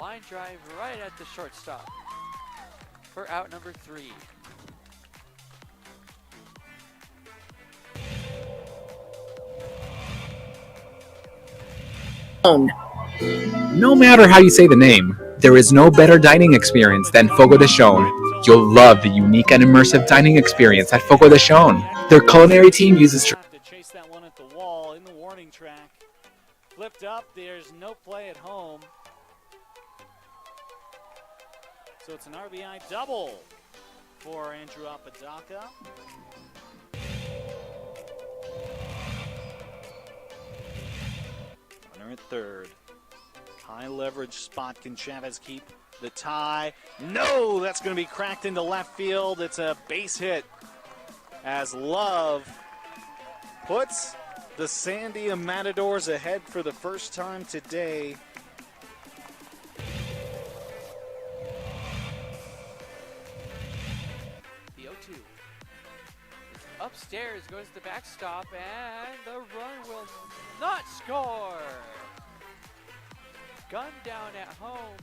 line drive right at the shortstop for out number 3. No matter how you say the name, there is no better dining experience than Fogo de Chão. You'll love the unique and immersive dining experience at Fogo de Chão. Their culinary team uses to chase that one at the wall in the warning track. Flipped up, there's no play at home. So it's an RBI double for Andrew Apodaca. Runner at third. High leverage spot. Can Chavez keep the tie? No, that's going to be cracked into left field. It's a base hit as Love puts the Sandia Matadors ahead for the first time today. The 0-2. Upstairs goes the backstop, and the run will not score. Gun down at home.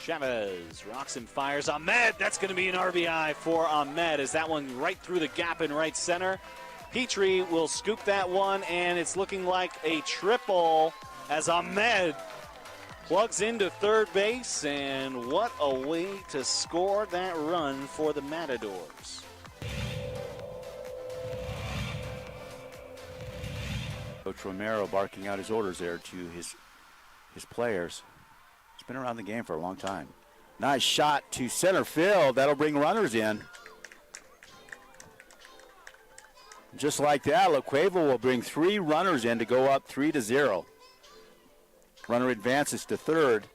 Chavez rocks and fires. Ahmed, that's going to be an RBI for Ahmed as that one right through the gap in right center. Petrie will scoop that one, and it's looking like a triple as Ahmed plugs into third base, and what a way to score that run for the Matadors. Coach Romero barking out his orders there to his players. He's been around the game for a long time. Nice shot to center field. That'll bring runners in. Just like that, La Cueva will bring 3 runners in to go up 3-0. Runner advances to third.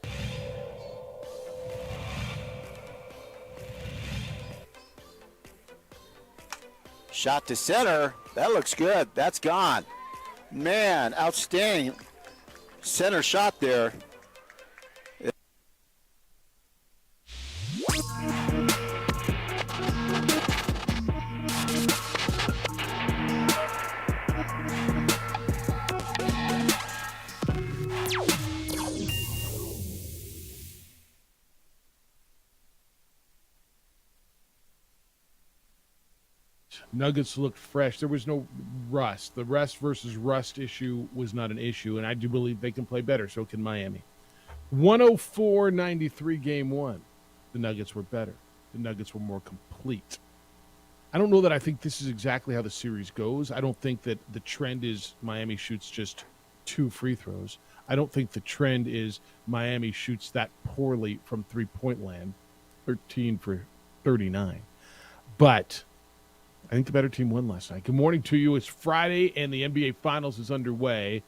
Shot to center. That looks good. That's gone. Man, outstanding center shot there. Nuggets looked fresh. There was no rust. The rest versus rust issue was not an issue, and I do believe they can play better. So can Miami. 104-93 game 1. The Nuggets were better. The Nuggets were more complete. I don't know that I think this is exactly how the series goes. I don't think that the trend is Miami shoots just 2 free throws. I don't think the trend is Miami shoots that poorly from three-point land, 13 for 39. But I think the better team won last night. Good morning to you. It's Friday, and the NBA Finals is underway.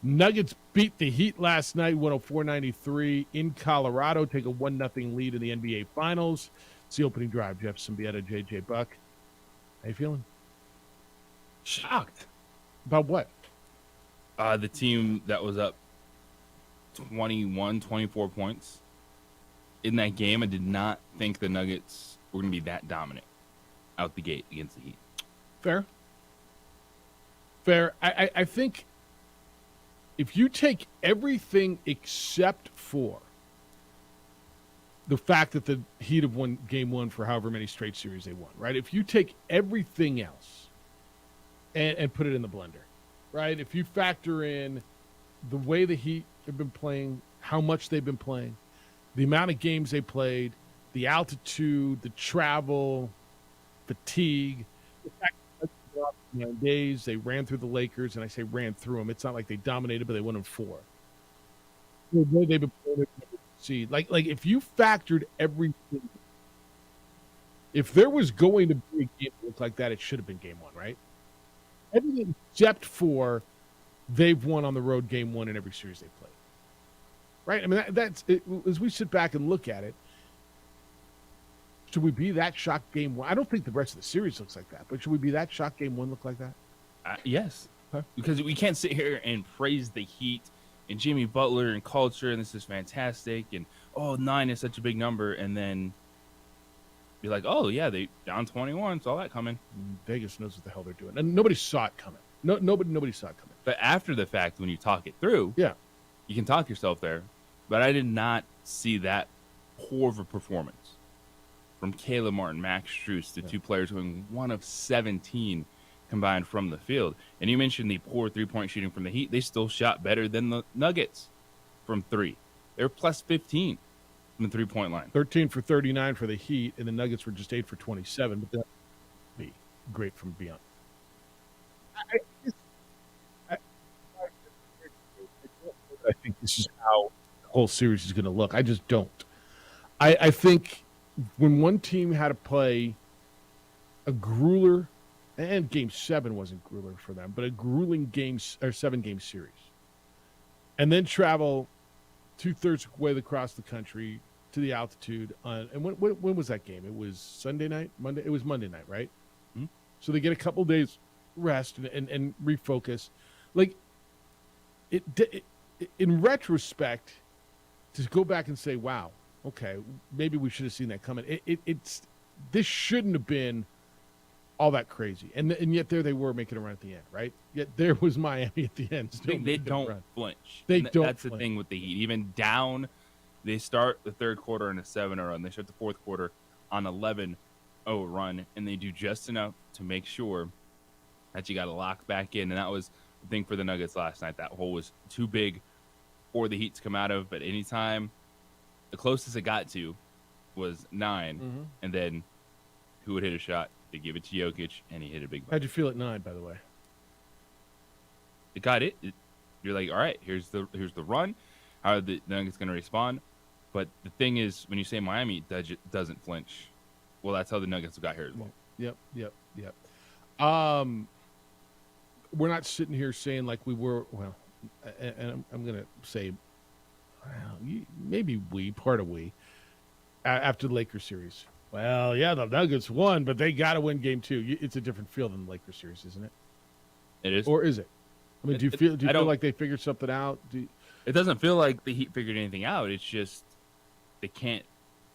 Nuggets beat the Heat last night, 104-93 in Colorado, take a 1-0 lead in the NBA Finals. It's the opening drive. Jeff Symbieta, JJ Buck. How you feeling? Shocked. About what? The team that was up 24 points in that game, I did not think the Nuggets were going to be that dominant out the gate against the Heat. Fair. I think if you take everything except for the fact that the Heat have won game 1 for however many straight series they won, right? If you take everything else and put it in the blender, right? If you factor in the way the Heat have been playing, how much they've been playing, the amount of games they played, the altitude, the travel, fatigue, the fact that 9 days they ran through the Lakers, and I say ran through them. It's not like they dominated, but they won in 4. The way they've been playing, see, like if you factored everything, if there was going to be a game that looked like that, it should have been game 1, right? Everything except for they've won on the road game 1 in every series they played, right? I mean, that's it, as we sit back and look at it. Should we be that shocked game 1? I don't think the rest of the series looks like that, but should we be that shocked game 1 look like that? Yes. Huh? Because we can't sit here and praise the Heat and Jimmy Butler and culture, and this is fantastic, and, 9 is such a big number, and then be like, oh, yeah, they down 21, saw that coming. Vegas knows what the hell they're doing. And nobody saw it coming. Nobody saw it coming. But after the fact, when you talk it through, Yeah. you can talk yourself there. But I did not see that poor of a performance from Caleb Martin, Max Strus, the two players going 1 of 17 combined from the field. And you mentioned the poor three-point shooting from the Heat. They still shot better than the Nuggets from three. They were plus 15 from the three-point line. 13 for 39 for the Heat, and the Nuggets were just 8 for 27. But that would be great from beyond. I think this is how the whole series is going to look. I just don't. I think when one team had to play a grueler, and Game 7 wasn't grueler for them, but a grueling 7-game series, and then travel 2/3 way across the country to the altitude. And when was that game? It was Sunday night, Monday. It was Monday night, right? Hmm. So they get a couple days rest and refocus. Like it in retrospect, to go back and say, "Wow, okay, maybe we should have seen that coming." It's this shouldn't have been all that crazy, and yet there they were making a run at the end, right? Yet there was Miami at the end. I think they don't flinch. They don't That's the flinch. thing with the Heat. Even down, they start the third quarter on a 7-0 run. They start the fourth quarter on 11-0 run, and they do just enough to make sure that you got to lock back in. And that was the thing for the Nuggets last night. That hole was too big for the Heat to come out of. But anytime, the closest it got to was 9, Mm-hmm. and then who would hit a shot? They give it to Jokic, and he hit a big one. How'd you feel at 9, by the way? It got it. You're like, all right, here's the run. How are the Nuggets going to respond? But the thing is, when you say Miami doesn't flinch, well, that's how the Nuggets got here as well. Yep. We're not sitting here saying like we were. Well, and I'm going to say, well, maybe part of we, after the Lakers series. Well, yeah, the Nuggets won, but they got to win Game 2. It's a different feel than the Lakers series, isn't it? It is. Or is it? I mean, do you feel don't- like they figured something out? It doesn't feel like the Heat figured anything out. It's just they can't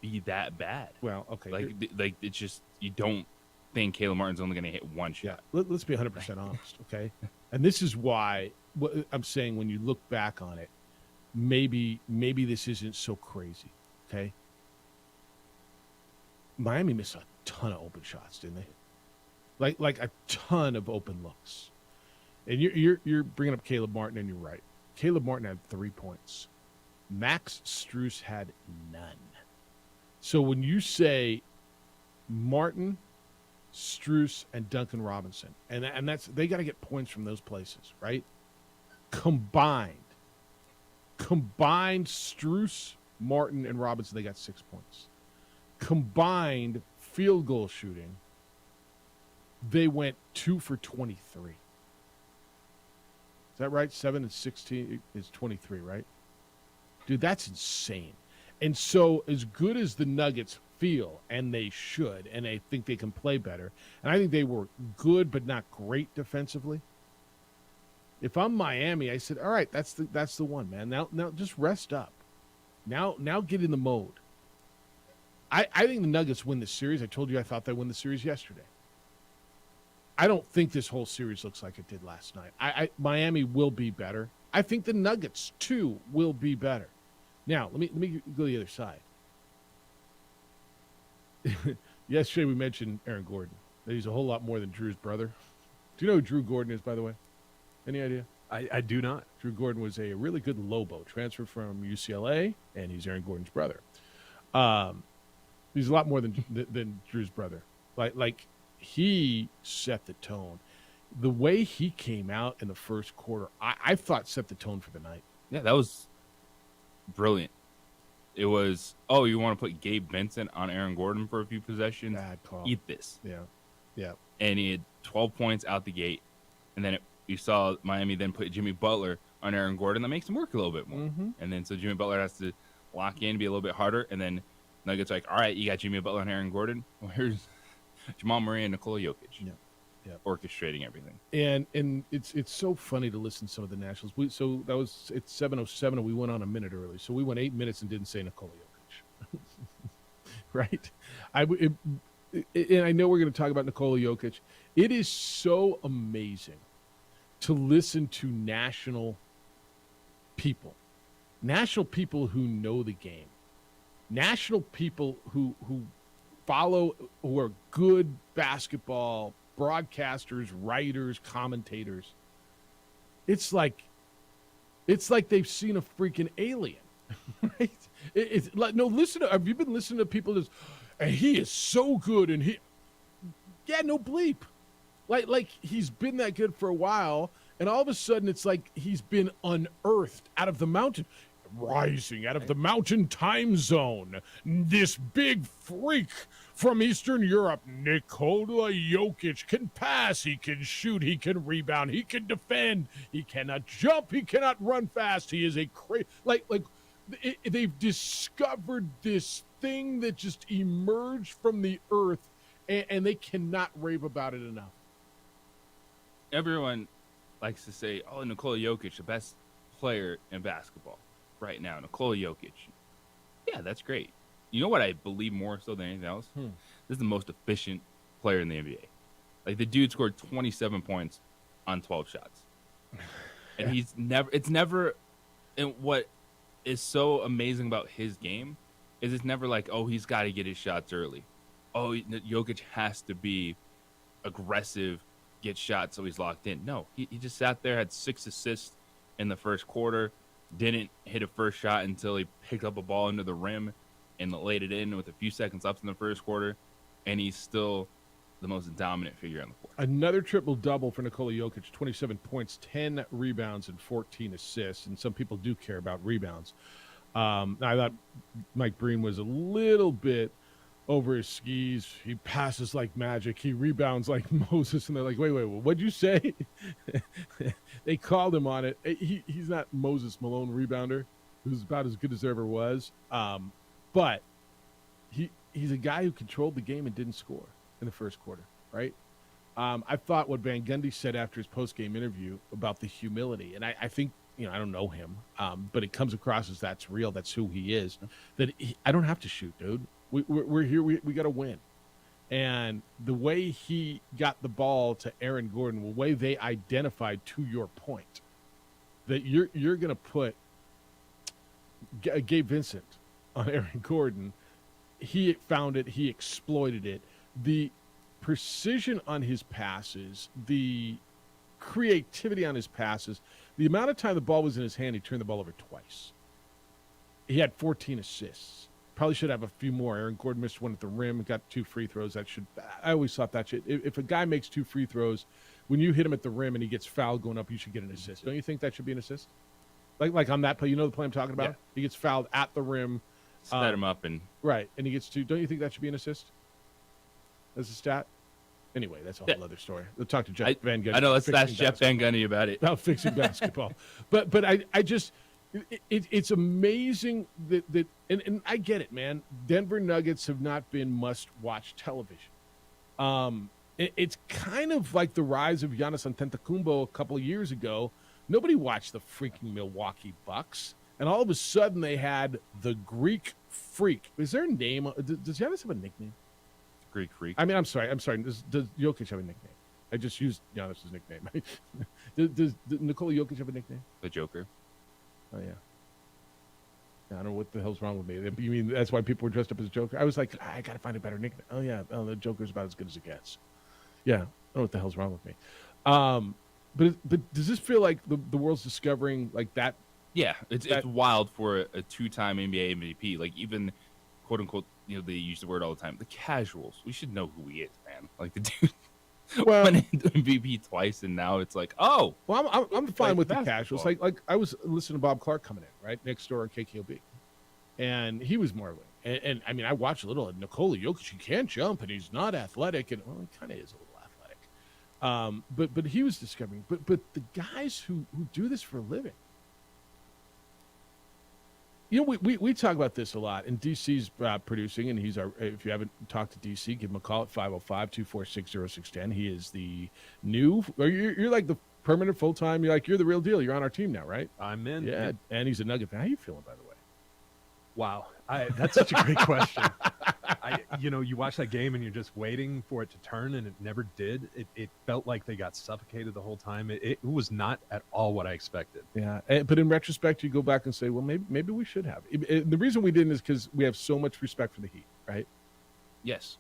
be that bad. Well, okay. Like it's just you don't think Caleb Martin's only going to hit one Yeah, shot. let's be 100% honest, okay? And this is why what I'm saying, when you look back on it, maybe this isn't so crazy, okay? Miami missed a ton of open shots, didn't they? Like a ton of open looks. And you're bringing up Caleb Martin, and you're right. Caleb Martin had 3 points. Max Strus had none. So when you say Martin, Strus, and Duncan Robinson, and that's, they got to get points from those places, right? Combined Strus, Martin, and Robinson, they got 6 points. Combined field goal shooting, they went 2 for 23. Is that right? 7 and 16 is 23, right? Dude, that's insane. And so, as good as the Nuggets feel, and they should, and I think they can play better, and I think they were good but not great defensively. If I'm Miami, I said, all right, that's the one, man. Now just rest up. Now get in the mode. I think the Nuggets win this series. I told you I thought they'd win the series yesterday. I don't think this whole series looks like it did last night. Miami will be better. I think the Nuggets, too, will be better. Now, let me go to the other side. Yesterday we mentioned Aaron Gordon. That he's a whole lot more than Drew's brother. Do you know who Drew Gordon is, by the way? Any idea? I do not. Drew Gordon was a really good Lobo, transferred from UCLA, and he's Aaron Gordon's brother. He's a lot more than Drew's brother. Like he set the tone. The way he came out in the first quarter, I thought set the tone for the night. Yeah, that was brilliant. It was, oh, you want to put Gabe Vincent on Aaron Gordon for a few possessions? Bad call. Eat this. Yeah. And he had 12 points out the gate. And then you saw Miami then put Jimmy Butler on Aaron Gordon. That makes him work a little bit more. Mm-hmm. And then so Jimmy Butler has to lock in, be a little bit harder. And then Nuggets like, all right, you got Jimmy Butler and Aaron Gordon. Well, here's Jamal Murray and Nikola Jokic. Yeah. Orchestrating everything. And it's so funny to listen to some of the Nationals. It's 7:07, and we went on a minute early, so we went 8 minutes and didn't say Nikola Jokic, right? And I know we're going to talk about Nikola Jokic. It is so amazing to listen to national people who know the game, national people who follow, who are good basketball broadcasters, writers, commentators. It's like they've seen a freaking alien, right? It's like, no, listen to, have you been listening to people that's, and he is so good, and no bleep. Like he's been that good for a while, and all of a sudden it's like he's been unearthed out of the mountain, rising out of the mountain time zone. This big freak from Eastern Europe, Nikola Jokic, can pass, he can shoot, he can rebound, he can defend, he cannot jump, he cannot run fast. He is a they've discovered this thing that just emerged from the earth, and they cannot rave about it enough. Everyone likes to say, "Oh, Nikola Jokic, the best player in basketball right now." Nikola Jokic. Yeah, that's great. You know what I believe more so than anything else? This is the most efficient player in the NBA. Like, the dude scored 27 points on 12 shots. And and what is so amazing about his game is it's never like, oh, he's got to get his shots early. Oh, Jokic has to be aggressive, get shots so he's locked in. No, he just sat there, had 6 assists in the first quarter, didn't hit a first shot until he picked up a ball into the rim and laid it in with a few seconds left in the first quarter, and he's still the most dominant figure on the court. Another triple-double for Nikola Jokic, 27 points, 10 rebounds, and 14 assists, and some people do care about rebounds. I thought Mike Breen was a little bit over his skis. He passes like magic. He rebounds like Moses, and they're like, wait, what'd you say? They called him on it. He's not Moses Malone rebounder, who's about as good as there ever was. But he's a guy who controlled the game and didn't score in the first quarter, right? I thought what Van Gundy said after his post-game interview about the humility, and I think, I don't know him, but it comes across as that's real, that's who he is, that I don't have to shoot, dude. We're here, we got to win. And the way he got the ball to Aaron Gordon, the way they identified, to your point, that you're going to put Gabe Vincent on Aaron Gordon, he found it, he exploited it. The precision on his passes, the creativity on his passes, the amount of time the ball was in his hand, he turned the ball over twice. He had 14 assists. Probably should have a few more. Aaron Gordon missed one at the rim, got 2 free throws. I always thought that should, if a guy makes 2 free throws, when you hit him at the rim and he gets fouled going up, you should get an assist. Don't you think that should be an assist? Like on that play, the play I'm talking about? Yeah. He gets fouled at the rim. Set him up and right, and he gets 2. Don't you think that should be an assist? As a stat? Anyway, that's a whole other story. We'll talk to Jeff Van Gundy. I know, let's ask Jeff Van Gundy about it. About fixing basketball. But I just, it's amazing that and I get it, man. Denver Nuggets have not been must-watch television. It's kind of like the rise of Giannis Antetokounmpo a couple of years ago. Nobody watched the freaking Milwaukee Bucks. And all of a sudden they had the Greek Freak. Is there a name? Does Giannis have a nickname? Greek Freak. I mean, I'm sorry. Does Jokic have a nickname? I just used Giannis' nickname. does Nikola Jokic have a nickname? The Joker. Oh, yeah. I don't know what the hell's wrong with me. You mean that's why people were dressed up as a Joker? I was like, I got to find a better nickname. Oh, yeah. Oh, the Joker's about as good as it gets. Yeah. I don't know what the hell's wrong with me. But does this feel like the world's discovering like that? Yeah, it's wild for a 2-time NBA MVP. Like, even, quote unquote, they use the word all the time, the casuals. We should know who he is, man. Like, the dude won MVP twice, and now it's like, oh. Well, I'm fine with the casuals. Like I was listening to Bob Clark coming in, right, next door on KKOB, and he was marveling. And I mean, I watched a little of Nikola Jokic. He can't jump, and he's not athletic, and well, he kind of is a little athletic. But he was discovering. But the guys who do this for a living. We talk about this a lot, and DC's producing, and he's our. If you haven't talked to DC, give him a call at 505-246-0610. He is the new. Or you're like the permanent full time. You're the real deal. You're on our team now, right? I'm in. Yeah, and he's a Nugget fan. How you feeling, by the way? Wow, that's such a great question. You watch that game and you're just waiting for it to turn, and it never did. It felt like they got suffocated the whole time. It was not at all what I expected. Yeah, but in retrospect, you go back and say, well, maybe we should have. The reason we didn't is because we have so much respect for the Heat, right? Yes.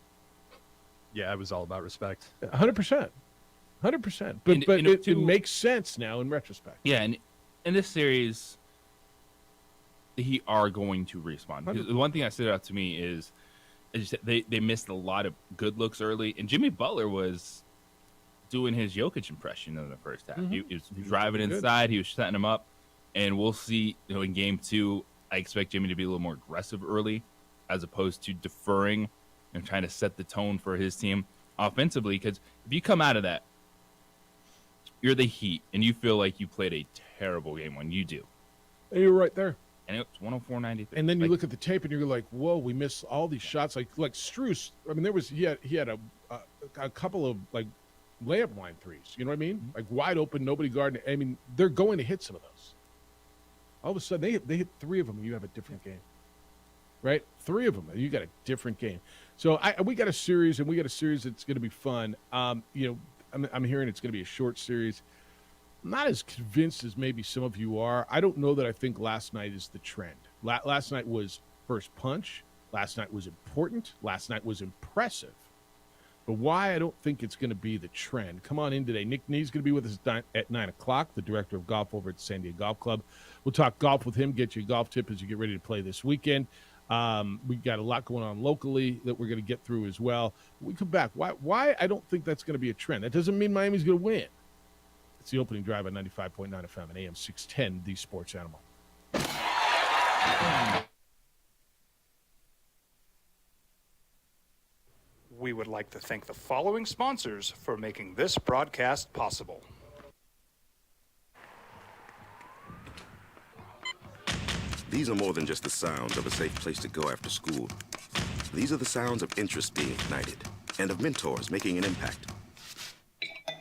Yeah, it was all about respect. 100%. 100%. But it makes sense now in retrospect. Yeah, and in this series, the Heat are going to respond. The one thing that stood out to me is they missed a lot of good looks early, and Jimmy Butler was doing his Jokic impression in the first half. Mm-hmm. He was driving inside, he was setting him up, and we'll see. In game 2, I expect Jimmy to be a little more aggressive early, as opposed to deferring and trying to set the tone for his team offensively. Because if you come out of that, you're the Heat, and you feel like you played a terrible game when you do. And you're right there. And it was 104-93. And then you look at the tape and you're like, whoa, we missed all these shots. Like Strus, I mean, he had a couple of like layup line threes. You know what I mean? Like wide open, nobody guarding. I mean, they're going to hit some of those. All of a sudden, they hit 3 of them, and you have a different game. Right? 3 of them, and you got a different game. So we got a series, and we got a series that's going to be fun. I'm hearing it's going to be a short series. I'm not as convinced as maybe some of you are. I don't know that I think last night is the trend. Last night was first punch. Last night was important. Last night was impressive. But why I don't think it's going to be the trend. Come on in today. Nick Nee's going to be with us at 9 o'clock, the director of golf over at San Diego Golf Club. We'll talk golf with him, get you a golf tip as you get ready to play this weekend. We've got a lot going on locally that we're going to get through as well. When we come back. Why I don't think that's going to be a trend. That doesn't mean Miami's going to win. It's the opening drive on 95.9 FM and AM 610, the Sports Animal. We would like to thank the following sponsors for making this broadcast possible. These are more than just the sounds of a safe place to go after school. These are the sounds of interest being ignited and of mentors making an impact.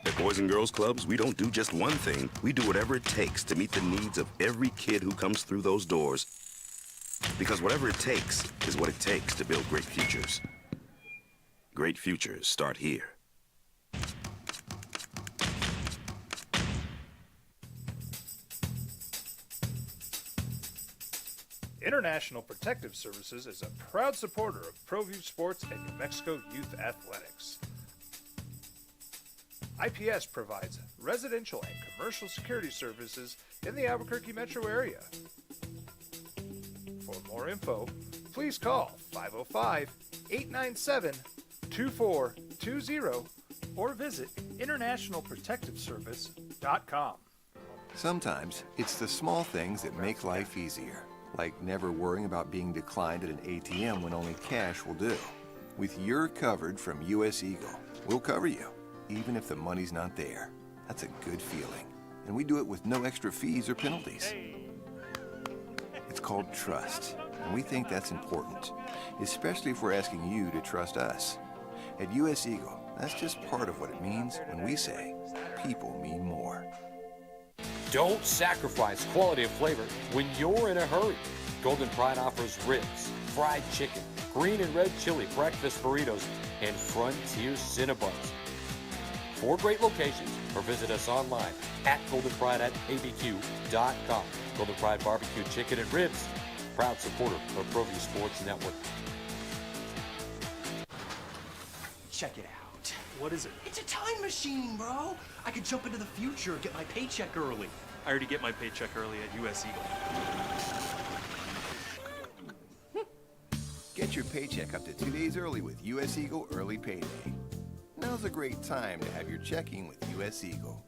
At Boys and Girls Clubs, we don't do just one thing. We do whatever it takes to meet the needs of every kid who comes through those doors. Because whatever it takes is what it takes to build great futures. Great futures start here. International Protective Services is a proud supporter of ProView Sports and New Mexico Youth Athletics. IPS provides residential and commercial security services in the Albuquerque metro area. For more info, please call 505-897-2420 or visit internationalprotectiveservice.com. Sometimes it's the small things that make life easier, like never worrying about being declined at an ATM when only cash will do. With your covered from US Eagle, we'll cover you, even if the money's not there. That's a good feeling. And we do it with no extra fees or penalties. It's called trust, and we think that's important, especially if we're asking you to trust us. At US Eagle, that's just part of what it means when we say people mean more. Don't sacrifice quality of flavor when you're in a hurry. Golden Pride offers ribs, fried chicken, green and red chili breakfast burritos, and Frontier Cinnabons. 4 great locations, or visit us online at goldenpride@abq.com. Golden Pride Barbecue Chicken and Ribs, proud supporter of ProView Sports Network. Check it out. What is it? It's a time machine, bro. I could jump into the future and get my paycheck early. I already get my paycheck early at US Eagle. Get your paycheck up to 2 days early with US Eagle Early Payday. Now's a great time to have your checking with US Eagle.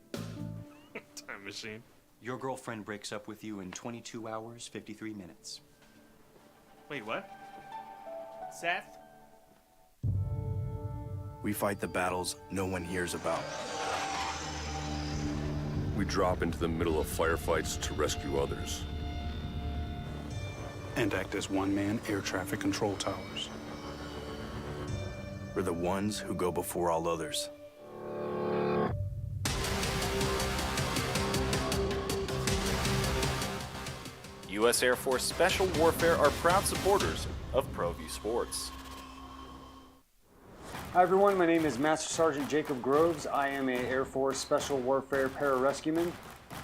Time machine. Your girlfriend breaks up with you in 22 hours, 53 minutes. Wait, what? Seth? We fight the battles no one hears about. We drop into the middle of firefights to rescue others. And act as one-man air traffic control towers. We're the ones who go before all others. U.S. Air Force Special Warfare are proud supporters of ProView Sports. Hi everyone, my name is Master Sergeant Jacob Groves. I am a Air Force Special Warfare pararescueman.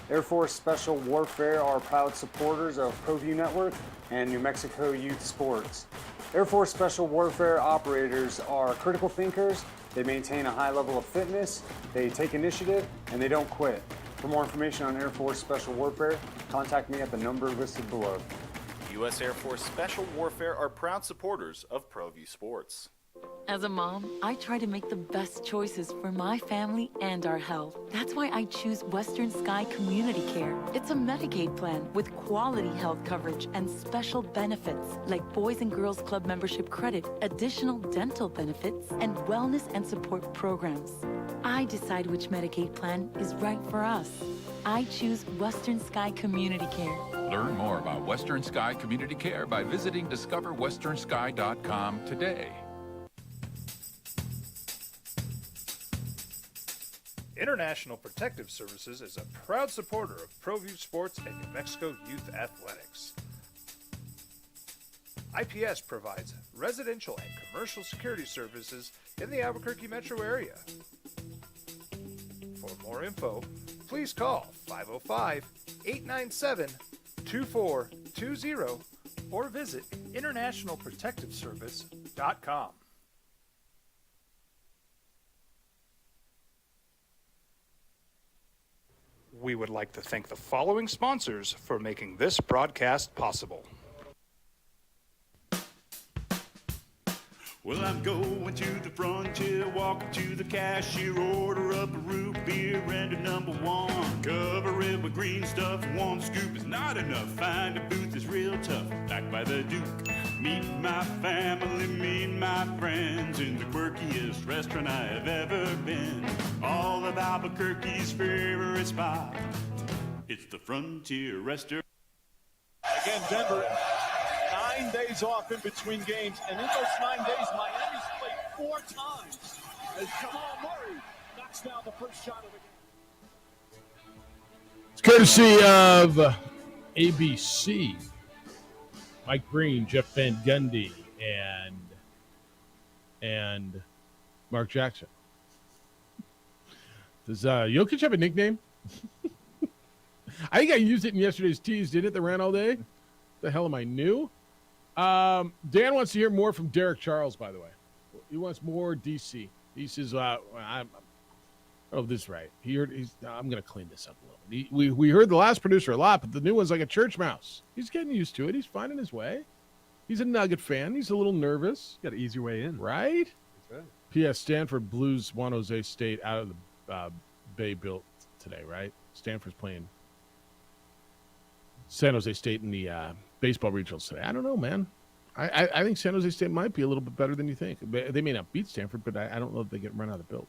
Air Force Special Warfare are proud supporters of ProView Network and New Mexico Youth Sports. Air Force Special Warfare operators are critical thinkers. They maintain a high level of fitness, they take initiative, and they don't quit. For more information on Air Force Special Warfare, contact me at the number listed below. U.S. Air Force Special Warfare are proud supporters of ProView Sports. As a mom, I try to make the best choices for my family and our health. That's why I choose Western Sky Community Care. It's a Medicaid plan with quality health coverage and special benefits like Boys and Girls Club membership credit, additional dental benefits, and wellness and support programs. I decide which Medicaid plan is right for us. I choose Western Sky Community Care. Learn more about Western Sky Community Care by visiting discoverwesternsky.com today. International Protective Services is a proud supporter of ProView Sports and New Mexico Youth Athletics. IPS provides residential and commercial security services in the Albuquerque metro area. For more info, please call 505-897-2420 or visit internationalprotectiveservice.com. We would like to thank the following sponsors for making this broadcast possible. Well, I'm going to the frontier, walking to the cashier, order up a root beer and a number one. Cover it with green stuff, one scoop is not enough. Find a booth that's real tough, backed by the Duke. Meet my family, meet my friends in the quirkiest restaurant I have ever been. All of Albuquerque's favorite spot, it's the Frontier Restaurant. Again, Denver, 9 days off in between games, and in those 9 days, Miami's played 4 times as Jamal Murray knocks down the first shot of the game. It's courtesy of ABC. Mike Green, Jeff Van Gundy, and Mark Jackson. Does Jokic have a nickname? I think I used it in yesterday's tease, did it? That ran all day? The hell am I new? Dan wants to hear more from Derek Charles, by the way. He wants more DC. He says, I'm this right. I'm going to clean this up a little bit. We heard the last producer a lot, but the new one's like a church mouse. He's getting used to it. He's finding his way. He's a Nugget fan. He's a little nervous. Got to ease your way in. Right? That's right. P.S. Stanford Blues Juan Jose State out of the Bay built today, right? Stanford's playing San Jose State in the baseball regionals today. I don't know, man. I think San Jose State might be a little bit better than you think. They may not beat Stanford, but I don't know if they get run out of the build.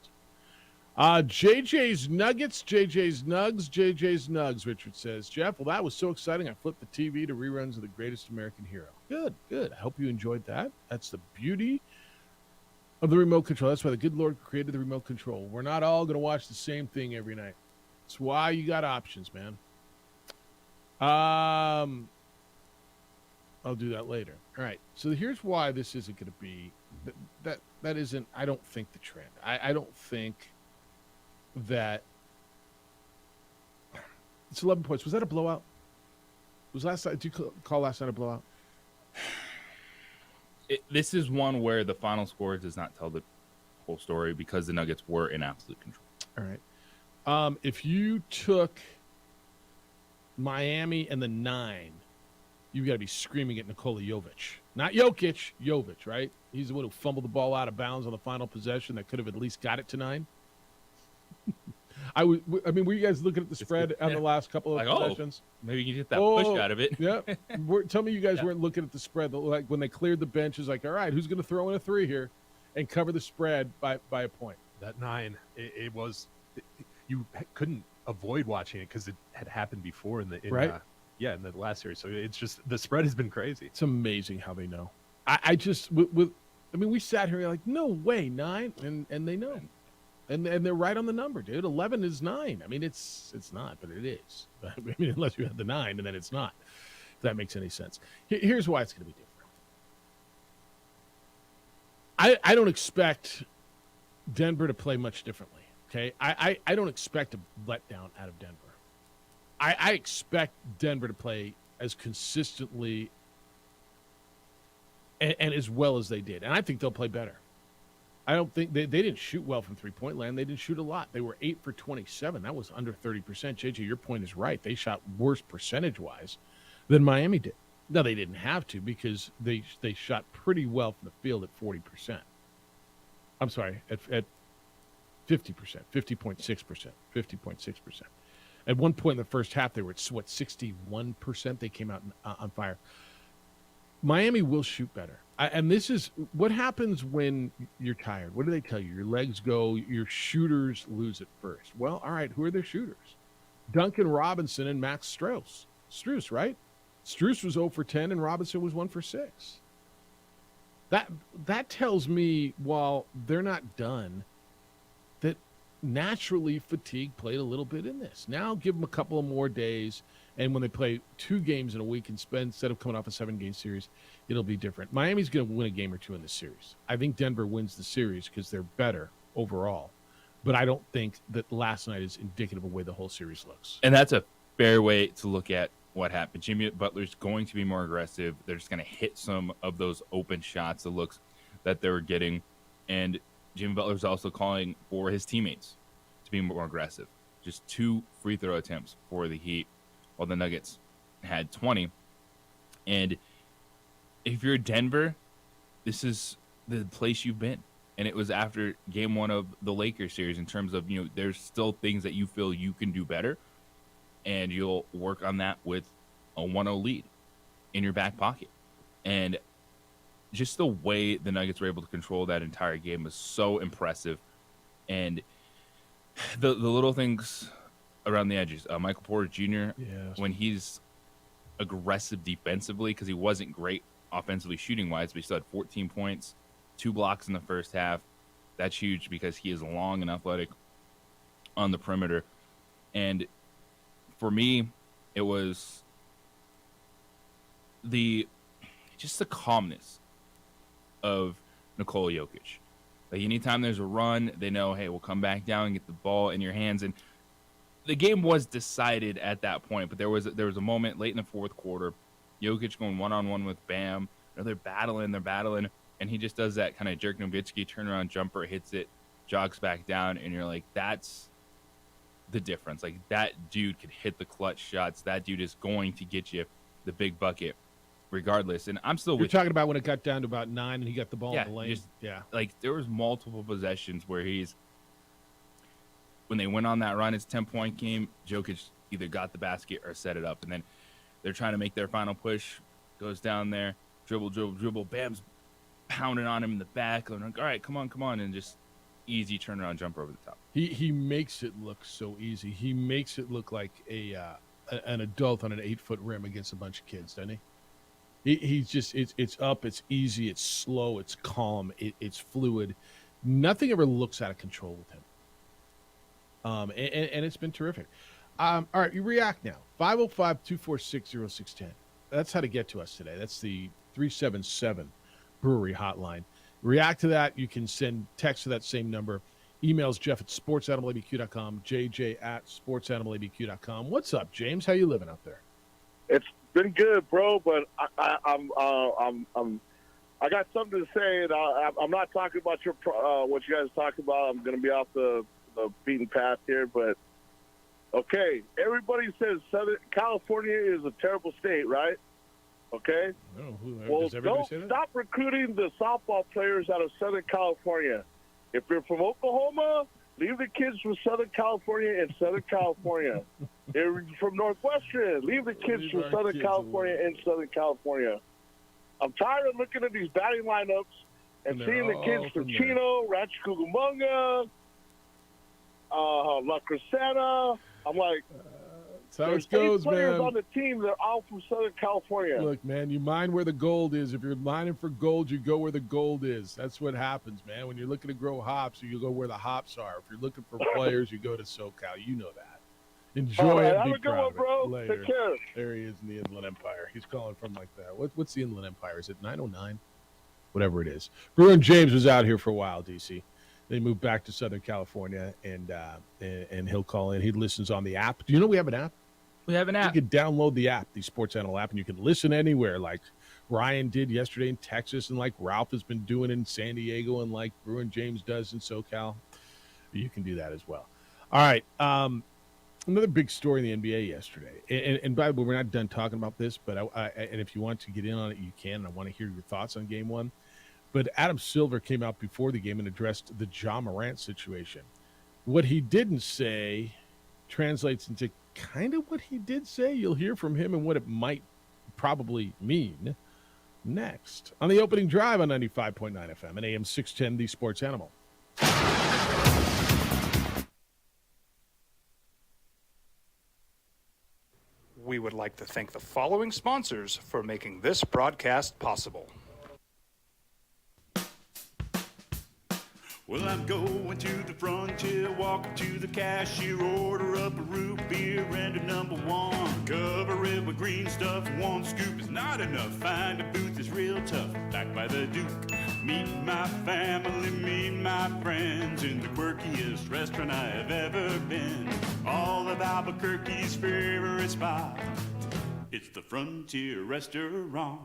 JJ's Nuggets, JJ's Nugs, Richard says. Jeff, well, that was so exciting. I flipped the TV to reruns of The Greatest American Hero. Good. I hope you enjoyed that. That's the beauty of the remote control. That's why the good Lord created the remote control. We're not all going to watch the same thing every night. That's why you got options, man. I'll do that later. All right. So here's why this isn't going to be that isn't, I don't think, the trend. I don't think that it's 11 points. Was that a blowout? Was last night? Did you call last night a blowout? This is one where the final score does not tell the whole story because the Nuggets were in absolute control. All right. If you took Miami and the 9, you've got to be screaming at Nikola Jovic. Not Jokic, Jovic, right? He's the one who fumbled the ball out of bounds on the final possession that could have at least got it to 9. I mean, were you guys looking at the spread on the last couple of possessions? Maybe you can get that push out of it. Yeah. Tell me you guys weren't looking at the spread. Like when they cleared the benches, like, all right, who's going to throw in a 3 here and cover the spread by a point? That 9, it was you couldn't avoid watching it because it had happened before in the last series. So it's just the spread has been crazy. It's amazing how they know. I just we sat here like, no way 9, and they know. And they're right on the number, dude. 11 is 9. I mean, it's not, but it is. I mean, unless you have the 9, and then it's not. if that makes any sense. Here's why it's going to be different. I don't expect Denver to play much differently, okay? I don't expect a letdown out of Denver. I expect Denver to play as consistently and as well as they did. And I think they'll play better. I don't think they didn't shoot well from three-point land. They didn't shoot a lot. They were 8 for 27. That was under 30%. JJ, your point is right. They shot worse percentage-wise than Miami did. No, they didn't have to because they shot pretty well from the field at 40%. I'm sorry, at 50%, 50.6%, 50.6%. At one point in the first half, they were at, 61%? They came out on fire. Miami will shoot better. And this is what happens when you're tired. What do they tell you? Your legs go, your shooters lose at first. Well, all right, who are their shooters? Duncan Robinson and Max Strus, right? Strus was 0 for 10 and Robinson was 1 for 6. That tells me, while they're not done, that naturally fatigue played a little bit in this. Now give them a couple of more days, and when they play 2 games in a week instead of coming off a 7-game series, it'll be different. Miami's going to win a game or 2 in this series. I think Denver wins the series because they're better overall, but I don't think that last night is indicative of the way the whole series looks. And that's a fair way to look at what happened. Jimmy Butler's going to be more aggressive. They're just going to hit some of those open shots, the looks that they were getting. And Jimmy Butler's also calling for his teammates to be more aggressive. Just 2 free throw attempts for the Heat, while the Nuggets had 20. And if you're Denver, this is the place you've been. And it was after game 1 of the Lakers series in terms of, there's still things that you feel you can do better. And you'll work on that with a 1-0 lead in your back pocket. And just the way the Nuggets were able to control that entire game was so impressive. And the little things around the edges. Michael Porter Jr., when he's aggressive defensively, because he wasn't great offensively shooting-wise, but he still had 14 points, 2 blocks in the first half. That's huge because he is long and athletic on the perimeter. And for me, it was just the calmness of Nikola Jokic. Like, anytime there's a run, they know, hey, we'll come back down and get the ball in your hands. And the game was decided at that point, but there was a moment late in the fourth quarter, Jokic going one-on-one with Bam. They're battling, and he just does that kind of Dirk Nowitzki turnaround jumper, hits it, jogs back down, and you're like, that's the difference. Like, that dude could hit the clutch shots. That dude is going to get you the big bucket regardless. And I'm still You're talking about when it got down to about 9 and he got the ball in the lane. Like, there was multiple possessions where when they went on that run, it's 10-point game, Jokic either got the basket or set it up. And then they're trying to make their final push, goes down there, dribble. Bam's pounding on him in the back. I'm like, all right, come on. And just easy turnaround jumper over the top. He makes it look so easy. He makes it look like an adult on an 8-foot rim against a bunch of kids, doesn't he? He's just, it's up, it's easy, it's slow, it's calm, it's fluid. Nothing ever looks out of control with him. And it's been terrific. All right, you react now. 505-246-0610. That's how to get to us today. That's the 377 Brewery hotline. React to that. You can send text to that same number. Emails Jeff at sportsanimalabq.com, JJ at sportsanimalabq.com. What's up, James? How you living out there? It's been good, bro, but I got something to say, and I'm not talking about what you guys talking about. I'm going to be off the beaten path here, but okay. Everybody says Southern California is a terrible state, right? Okay. Well, don't stop recruiting the softball players out of Southern California. If you're from Oklahoma, leave the kids from Southern California in Southern California. If you're from Northwestern, leave the kids from Southern California in Southern California. I'm tired of looking at these batting lineups and seeing the kids from Chino, Rancho Cucamonga, La Crescenta. I'm like, that's how it there's goes, 8 players man. on the team that are all from Southern California. Look, man, you mine where the gold is. If you're mining for gold, you go where the gold is. That's what happens, man. When you're looking to grow hops, you go where the hops are. If you're looking for players, you go to SoCal. You know that. Enjoy All right, it. have Be a good proud one, of it bro. later. Take care. There he is in the Inland Empire. He's calling from like that. What's the Inland Empire? Is it 909? Whatever it is. Bruin James was out here for a while, DC. They moved back to Southern California, and he'll call in. He listens on the app. Do you know we have an app? We have an app. You can download the app, the Sports Animal app, and you can listen anywhere like Ryan did yesterday in Texas, and like Ralph has been doing in San Diego, and like Bruin James does in SoCal. You can do that as well. All right. Another big story in the NBA yesterday. And by the way, we're not done talking about this, but and if you want to get in on it, you can. I want to hear your thoughts on game one. But Adam Silver came out before the game and addressed the Ja Morant situation. What he didn't say translates into kind of what he did say. You'll hear from him and what it might probably mean next on the opening drive on 95.9 FM and AM 610, the Sports Animal. We would like to thank the following sponsors for making this broadcast possible. Well, I'm going to the frontier, walk up to the cashier, order up a root beer and a number one. Cover it with green stuff, one scoop is not enough. Find a booth that's real tough, backed by the Duke. Meet my family, meet my friends in the quirkiest restaurant I have ever been. All of Albuquerque's favorite spot, it's the Frontier Restaurant.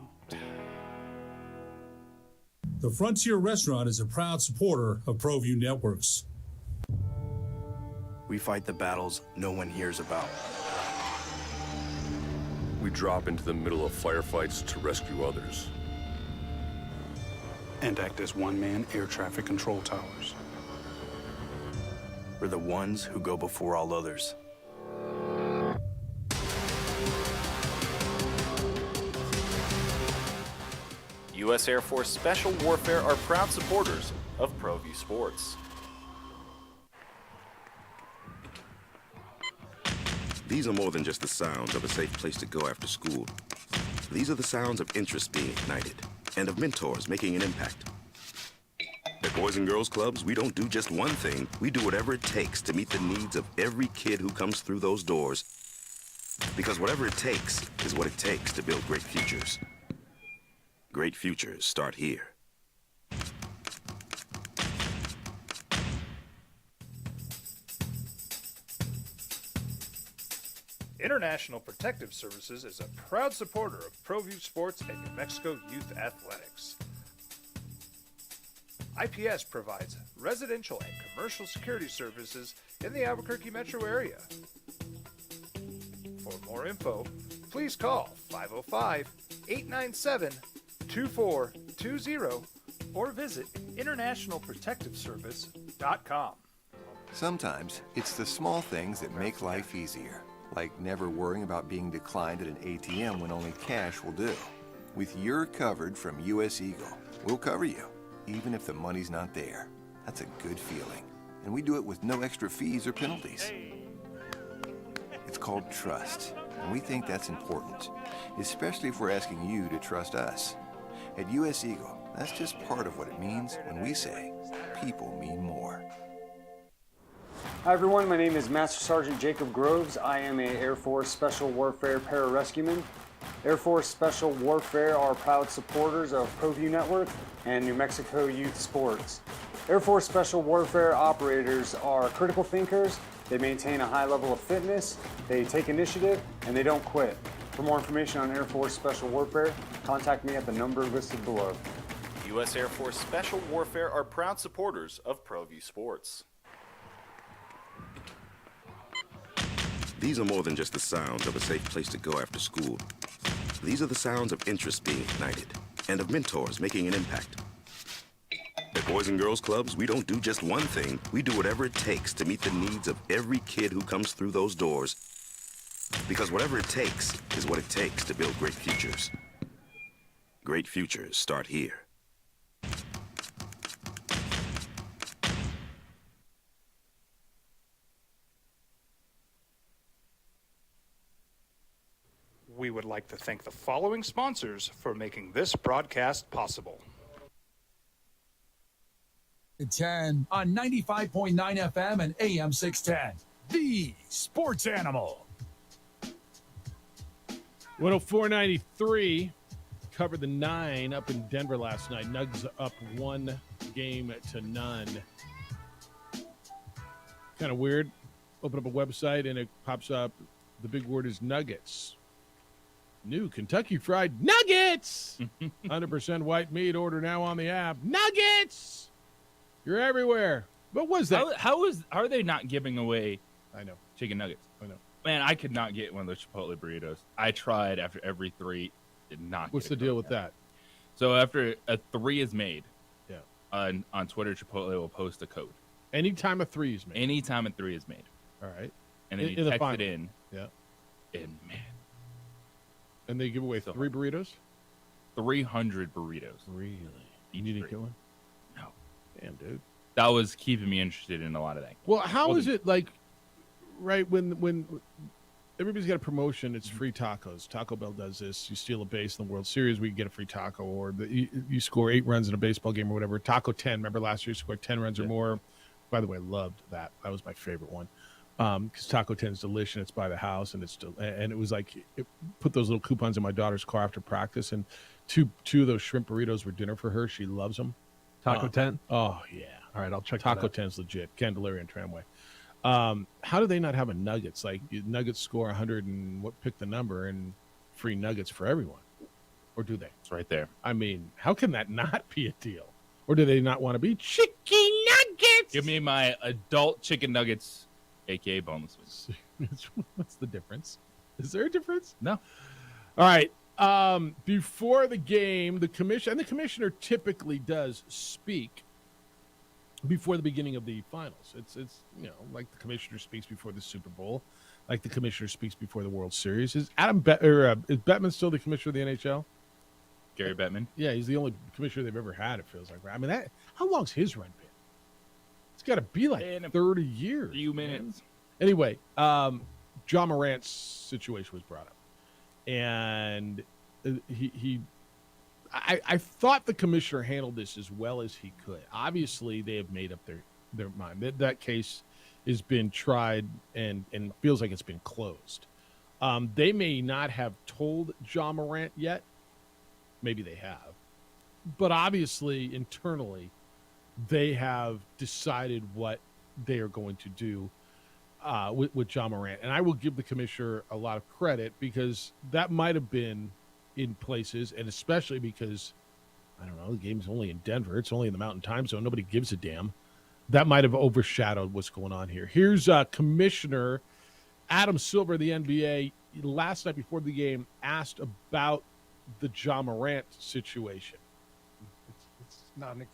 The Frontier Restaurant is a proud supporter of ProView Networks. We fight the battles no one hears about. We drop into the middle of firefights to rescue others. And act as one-man air traffic control towers. We're the ones who go before all others. U.S. Air Force Special Warfare are proud supporters of ProView Sports. These are more than just the sounds of a safe place to go after school. These are the sounds of interest being ignited and of mentors making an impact. At Boys and Girls Clubs, we don't do just one thing. We do whatever it takes to meet the needs of every kid who comes through those doors. Because whatever it takes is what it takes to build great futures. Great futures start here. International Protective Services is a proud supporter of ProView Sports and New Mexico Youth Athletics. IPS provides residential and commercial security services in the Albuquerque metro area. For more info, please call 505-897-2420 or visit internationalprotectiveservice.com. Sometimes it's the small things that make life easier, like never worrying about being declined at an ATM when only cash will do. With You're Covered from US Eagle, we'll cover you, even if the money's not there. That's a good feeling. And we do it with no extra fees or penalties. It's called trust, and we think that's important, especially if we're asking you to trust us. At US Eagle, that's just part of what it means when we say people mean more. Hi everyone, my name is Master Sergeant Jacob Groves. I am a Air Force Special Warfare Pararescueman. Air Force Special Warfare are proud supporters of ProView Network and New Mexico Youth Sports. Air Force Special Warfare operators are critical thinkers. They maintain a high level of fitness, they take initiative, and they don't quit. For more information on Air Force Special Warfare, contact me at the number listed below. U.S. Air Force Special Warfare are proud supporters of ProView Sports. These are more than just the sounds of a safe place to go after school. These are the sounds of interest being ignited and of mentors making an impact. At Boys and Girls Clubs, we don't do just one thing. We do whatever it takes to meet the needs of every kid who comes through those doors. Because whatever it takes is what it takes to build great futures. Great futures start here. We would like to thank the following sponsors for making this broadcast possible. 10 on 95.9 FM and AM 610. the sports animal. 104.93 covered the 9 up in Denver last night. Nugs up 1 game to none. Kind of weird. Open up a website and it pops up. The big word is nuggets. New Kentucky Fried Nuggets. 100% white meat. Order now on the app. Nuggets. You're everywhere. What was that? How are they not giving away? I know. Chicken nuggets. I know. Man, I could not get one of those Chipotle burritos. I tried after every 3. Did not. What's the deal with that? So after a 3 is made, yeah, on Twitter, Chipotle will post a code. Anytime a 3 is made. Anytime a 3 is made. All right. And then you text it in. Yeah. And man. And they give away 3 burritos? 300 burritos. Really? You didn't get one? No. Damn, dude. That was keeping me interested in a lot of that. Well, how is it like, right, when everybody's got a promotion, it's free tacos. Taco Bell does this. You steal a base in the World Series, we get a free taco. Or you score 8 runs in a baseball game or whatever. Taco 10. Remember last year you scored 10 runs or more. By the way, I loved that. That was my favorite one. Because Taco 10 is delicious. It's by the house, and and it was like put those little coupons in my daughter's car after practice, and two of those shrimp burritos were dinner for her. She loves them. Taco 10. Oh yeah. All right, I'll check Taco that 10 is legit. Candelaria and Tramway. How do they not have a Nuggets? Like Nuggets score 100 and pick the number and free Nuggets for everyone, or do they? It's right there. I mean, how can that not be a deal? Or do they not want to be chicken nuggets? Give me my adult chicken nuggets. AKA boneless wings. What's the difference? Is there a difference? No. All right. Before the game, the commissioner typically does speak before the beginning of the finals. It's like the commissioner speaks before the Super Bowl, like the commissioner speaks before the World Series. Is is Bettman still the commissioner of the NHL? Gary Bettman. Yeah, he's the only commissioner they've ever had. It feels like. I mean, how long's his run been? It's got to be like 30 years. A few minutes. Anyway, John Morant's situation was brought up, and I thought the commissioner handled this as well as he could. Obviously, they have made up their mind. That case has been tried and feels like it's been closed. They may not have told John Morant yet. Maybe they have. But obviously, internally, they have decided what they are going to do with John Morant. And I will give the commissioner a lot of credit because that might have been in places, and especially because, I don't know, the game's only in Denver. It's only in the Mountain Time Zone. Nobody gives a damn. That might have overshadowed what's going on here. Here's Commissioner Adam Silver of the NBA last night before the game asked about the John Morant situation. It's not an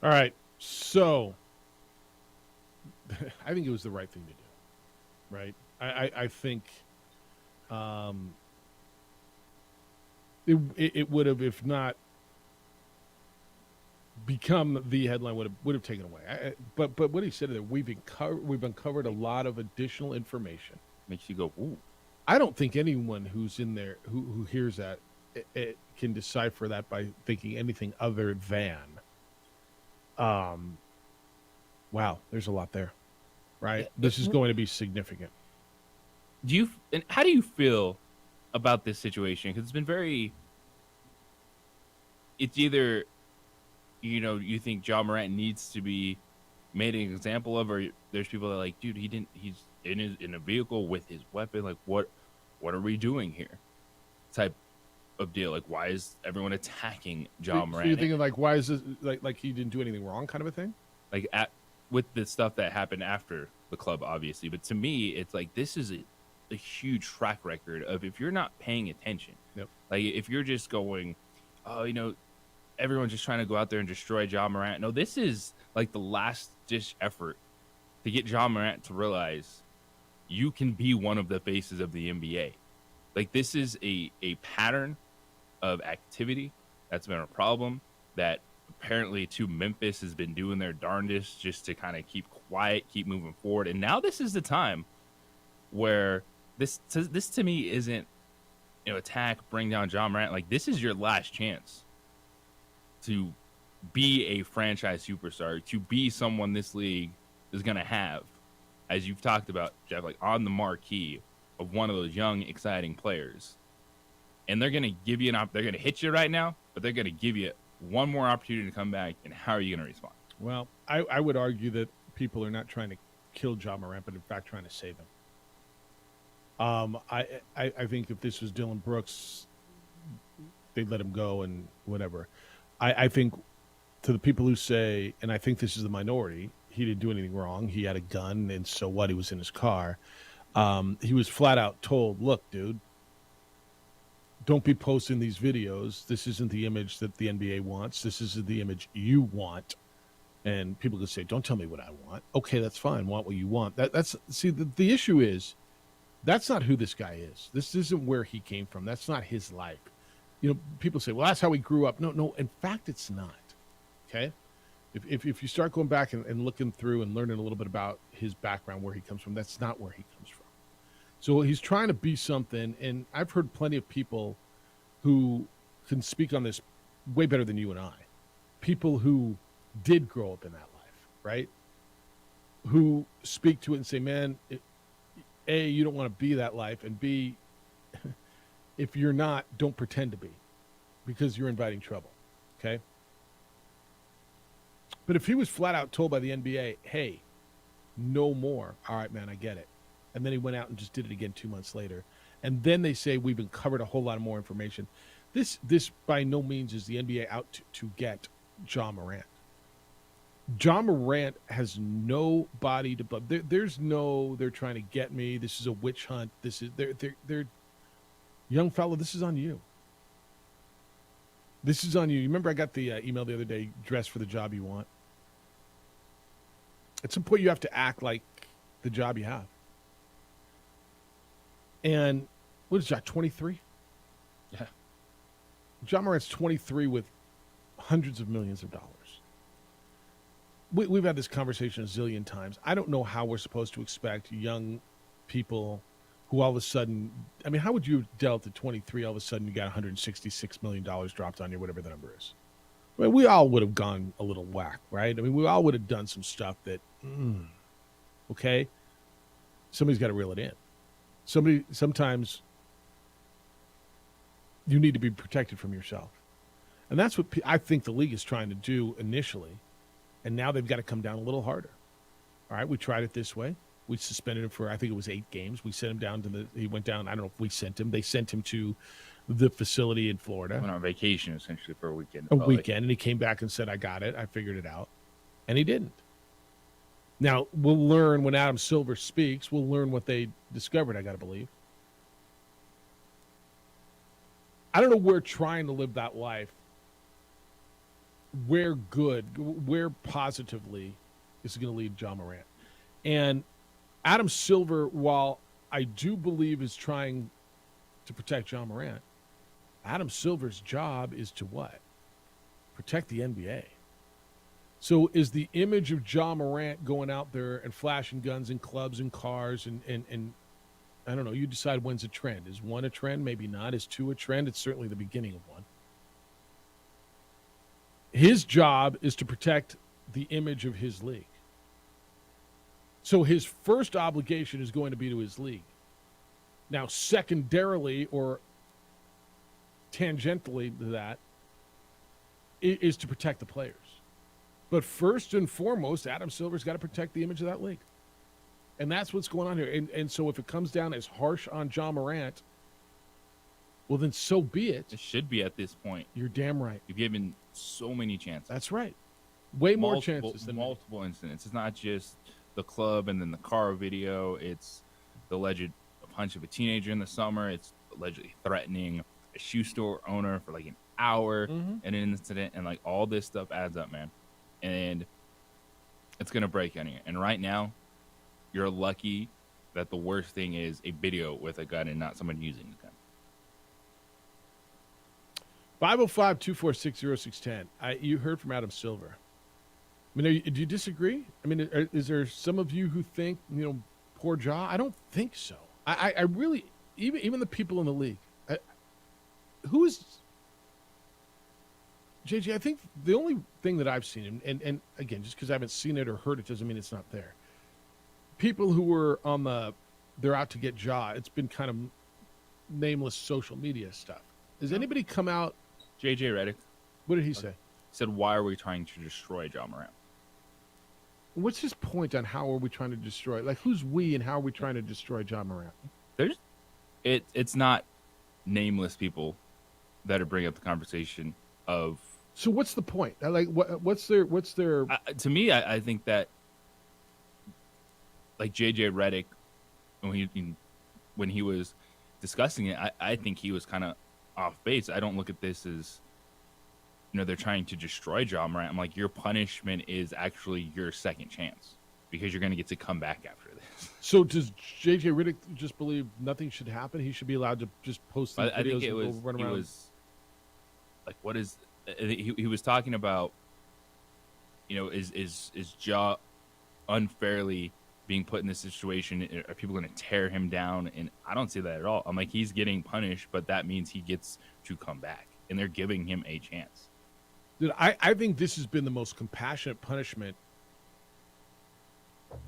All right, so I think it was the right thing to do, right? I think it would have, if not become the headline, would have taken away. But what he said there, we've uncovered a lot of additional information. Makes you go, ooh. I don't think anyone who's in there who hears that it can decipher that by thinking anything other than. Wow, there's a lot there, right? This is going to be significant. How do you feel about this situation? Because it's been very. It's either, you think John Morant needs to be made an example of, or there's people that are like, dude, he's in a vehicle with his weapon. Like, what are we doing here? Type of deal. Like, why is everyone attacking Ja Morant? So you're thinking like, why is this like he didn't do anything wrong, kind of a thing? Like with the stuff that happened after the club, obviously. But to me, it's like this is a huge track record of if you're not paying attention. Yep. Like if you're just going, oh, everyone's just trying to go out there and destroy Ja Morant. No, this is like the last ditch effort to get Ja Morant to realize you can be one of the faces of the NBA. Like this is a pattern of activity that's been a problem that apparently to Memphis has been doing their darndest just to kind of keep quiet, keep moving forward. And now this is the time where this to me isn't, attack, bring down Ja Morant. Like this is your last chance to be a franchise superstar, to be someone this league is going to have, as you've talked about, Jeff, like on the marquee of one of those young, exciting players. And they're going to give you they're going to hit you right now, but they're going to give you one more opportunity to come back. And how are you going to respond? Well, I would argue that people are not trying to kill Ja Morant, but in fact trying to save him. I think if this was Dylan Brooks, they'd let him go and whatever. I think to the people who say, and I think this is the minority, he didn't do anything wrong. He had a gun, and so what? He was in his car. He was flat out told, look, dude, don't be posting these videos. This isn't the image that the NBA wants. This is the image you want. And people could say, don't tell me what I want. Okay, that's fine. Want what you want. The issue is that's not who this guy is. This isn't where he came from. That's not his life. People say, well, that's how he grew up. No, in fact, it's not. Okay? If you start going back and looking through and learning a little bit about his background, where he comes from, that's not where he comes from. So he's trying to be something, and I've heard plenty of people who can speak on this way better than you and I. People who did grow up in that life, right? Who speak to it and say, man, A, you don't want to be that life, and B, if you're not, don't pretend to be, because you're inviting trouble, okay? But if he was flat out told by the NBA, hey, no more, all right, man, I get it. And then he went out and just did it again 2 months later. And then they say we've been covered a whole lot of more information. This by no means is the NBA out to get Ja Morant. Ja Morant has no body to blame. There's no, they're trying to get me. This is a witch hunt. This is, they're young fella, this is on you. This is on you. You remember I got the email the other day, dress for the job you want? At some point you have to act like the job you have. And what is that, 23? Yeah. Ja Morant's 23 with hundreds of millions of dollars. We've had this conversation a zillion times. I don't know how we're supposed to expect young people who all of a sudden, I mean, how would you have dealt at 23, all of a sudden you got $166 million dropped on you, whatever the number is? I mean, we all would have gone a little whack, right? I mean, we all would have done some stuff that, okay? Somebody's got to reel it in. Sometimes you need to be protected from yourself. And that's what I think the league is trying to do initially. And now they've got to come down a little harder. All right, we tried it this way. We suspended him for, I think it was 8 games. We sent him down he went down, I don't know if we sent him. They sent him to the facility in Florida. Went on vacation, essentially, for a weekend. And he came back and said, I got it. I figured it out. And he didn't. Now, we'll learn when Adam Silver speaks. We'll learn what they discovered, I got to believe. I don't know where trying to live that life, where positively is going to lead Ja Morant. And Adam Silver, while I do believe is trying to protect Ja Morant, Adam Silver's job is to what? Protect the NBA. So is the image of Ja Morant going out there and flashing guns in clubs and cars and I don't know, you decide when's a trend. Is 1 a trend? Maybe not. Is 2 a trend? It's certainly the beginning of one. His job is to protect the image of his league. So his first obligation is going to be to his league. Now, secondarily or tangentially to that is to protect the players. But first and foremost, Adam Silver's got to protect the image of that league. And that's what's going on here. And so if it comes down as harsh on John Morant, well, then so be it. It should be at this point. You're damn right. You've given so many chances. That's right. Way more chances than multiple incidents. It's not just the club and then the car video. It's the alleged punch of a teenager in the summer. It's allegedly threatening a shoe store owner for like an hour in an incident. And like all this stuff adds up, man. And it's going to break on you. And right now, you're lucky that the worst thing is a video with a gun and not someone using a gun. 505-246-0610. You heard from Adam Silver. I mean, do you disagree? I mean, is there some of you who think, poor Ja? I don't think so. I really, even the people in the league, who is JJ? I think the only thing that I've seen, and again, just because I haven't seen it or heard it doesn't mean it's not there. People who were they're out to get Ja. It's been kind of nameless social media stuff. Has anybody come out? JJ Redick. What did he say? He said, "Why are we trying to destroy Ja Morant?" What's his point on how are we trying to destroy? Like, who's we and how are we trying to destroy Ja Morant? It's not nameless people that are bringing up the conversation of. So what's the point? Like, what's their? To me, I think that like JJ Redick, when he was discussing it, I think he was kind of off base. I don't look at this as, they're trying to destroy Ja Morant. I'm like, your punishment is actually your second chance because you're going to get to come back after this. So does JJ Redick just believe nothing should happen? He should be allowed to just post these videos I think and run around? He was like, what is he was talking about? Is Ja unfairly being put in this situation? Are people going to tear him down? And I don't see that at all. I'm like, he's getting punished, but that means he gets to come back, and they're giving him a chance. Dude, I think this has been the most compassionate punishment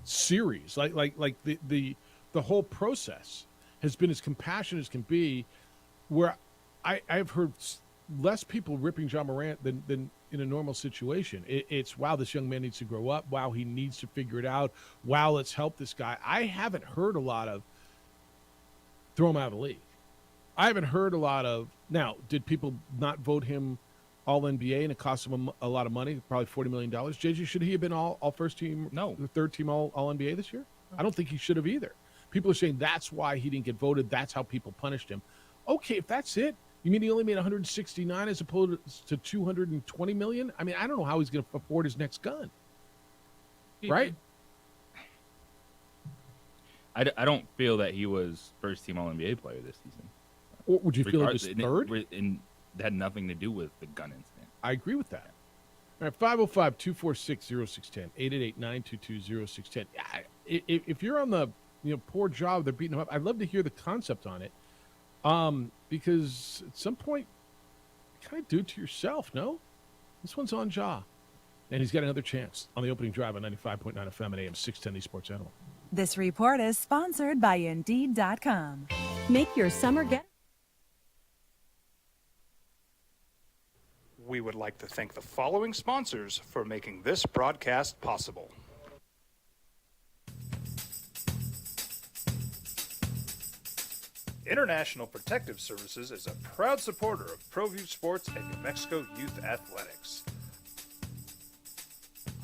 series. Like the whole process has been as compassionate as can be, where I've heard less people ripping Ja Morant than in a normal situation. It's, wow, this young man needs to grow up. Wow, he needs to figure it out. Wow, let's help this guy. I haven't heard a lot of throw him out of the league. I haven't heard a lot of, now, did people not vote him All-NBA and it cost him a lot of money, probably $40 million? JJ, should he have been all first team, no, third team All-NBA this year? No. I don't think he should have either. People are saying that's why he didn't get voted. That's how people punished him. Okay, if that's it, you mean he only made 169 as opposed to 220 million? I mean, I don't know how he's going to afford his next gun. Right? I don't feel that he was first team All-NBA player this season. Or would you feel like he was third? And that had nothing to do with the gun incident. I agree with that. All right, 505-246-0610, 888-922-0610. If you're on the poor job, they're beating him up, I'd love to hear the concept on it. Because at some point, you kind of do it to yourself, no? This one's on Ja. And he's got another chance on the opening drive on 95.9 FM and AM 610, the Sports Animal. This report is sponsored by Indeed.com. Make your summer get. We would like to thank the following sponsors for making this broadcast possible. International Protective Services is a proud supporter of ProView Sports and New Mexico Youth Athletics.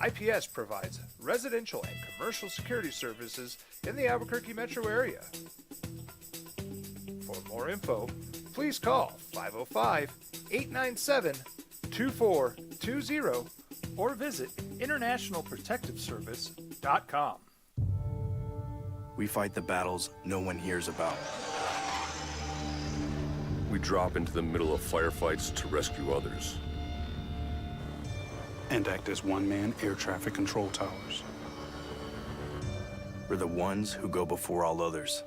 IPS provides residential and commercial security services in the Albuquerque metro area. For more info, please call 505-897-2420 or visit internationalprotectiveservice.com. We fight the battles no one hears about. We drop into the middle of firefights to rescue others. And act as one-man air traffic control towers. We're the ones who go before all others.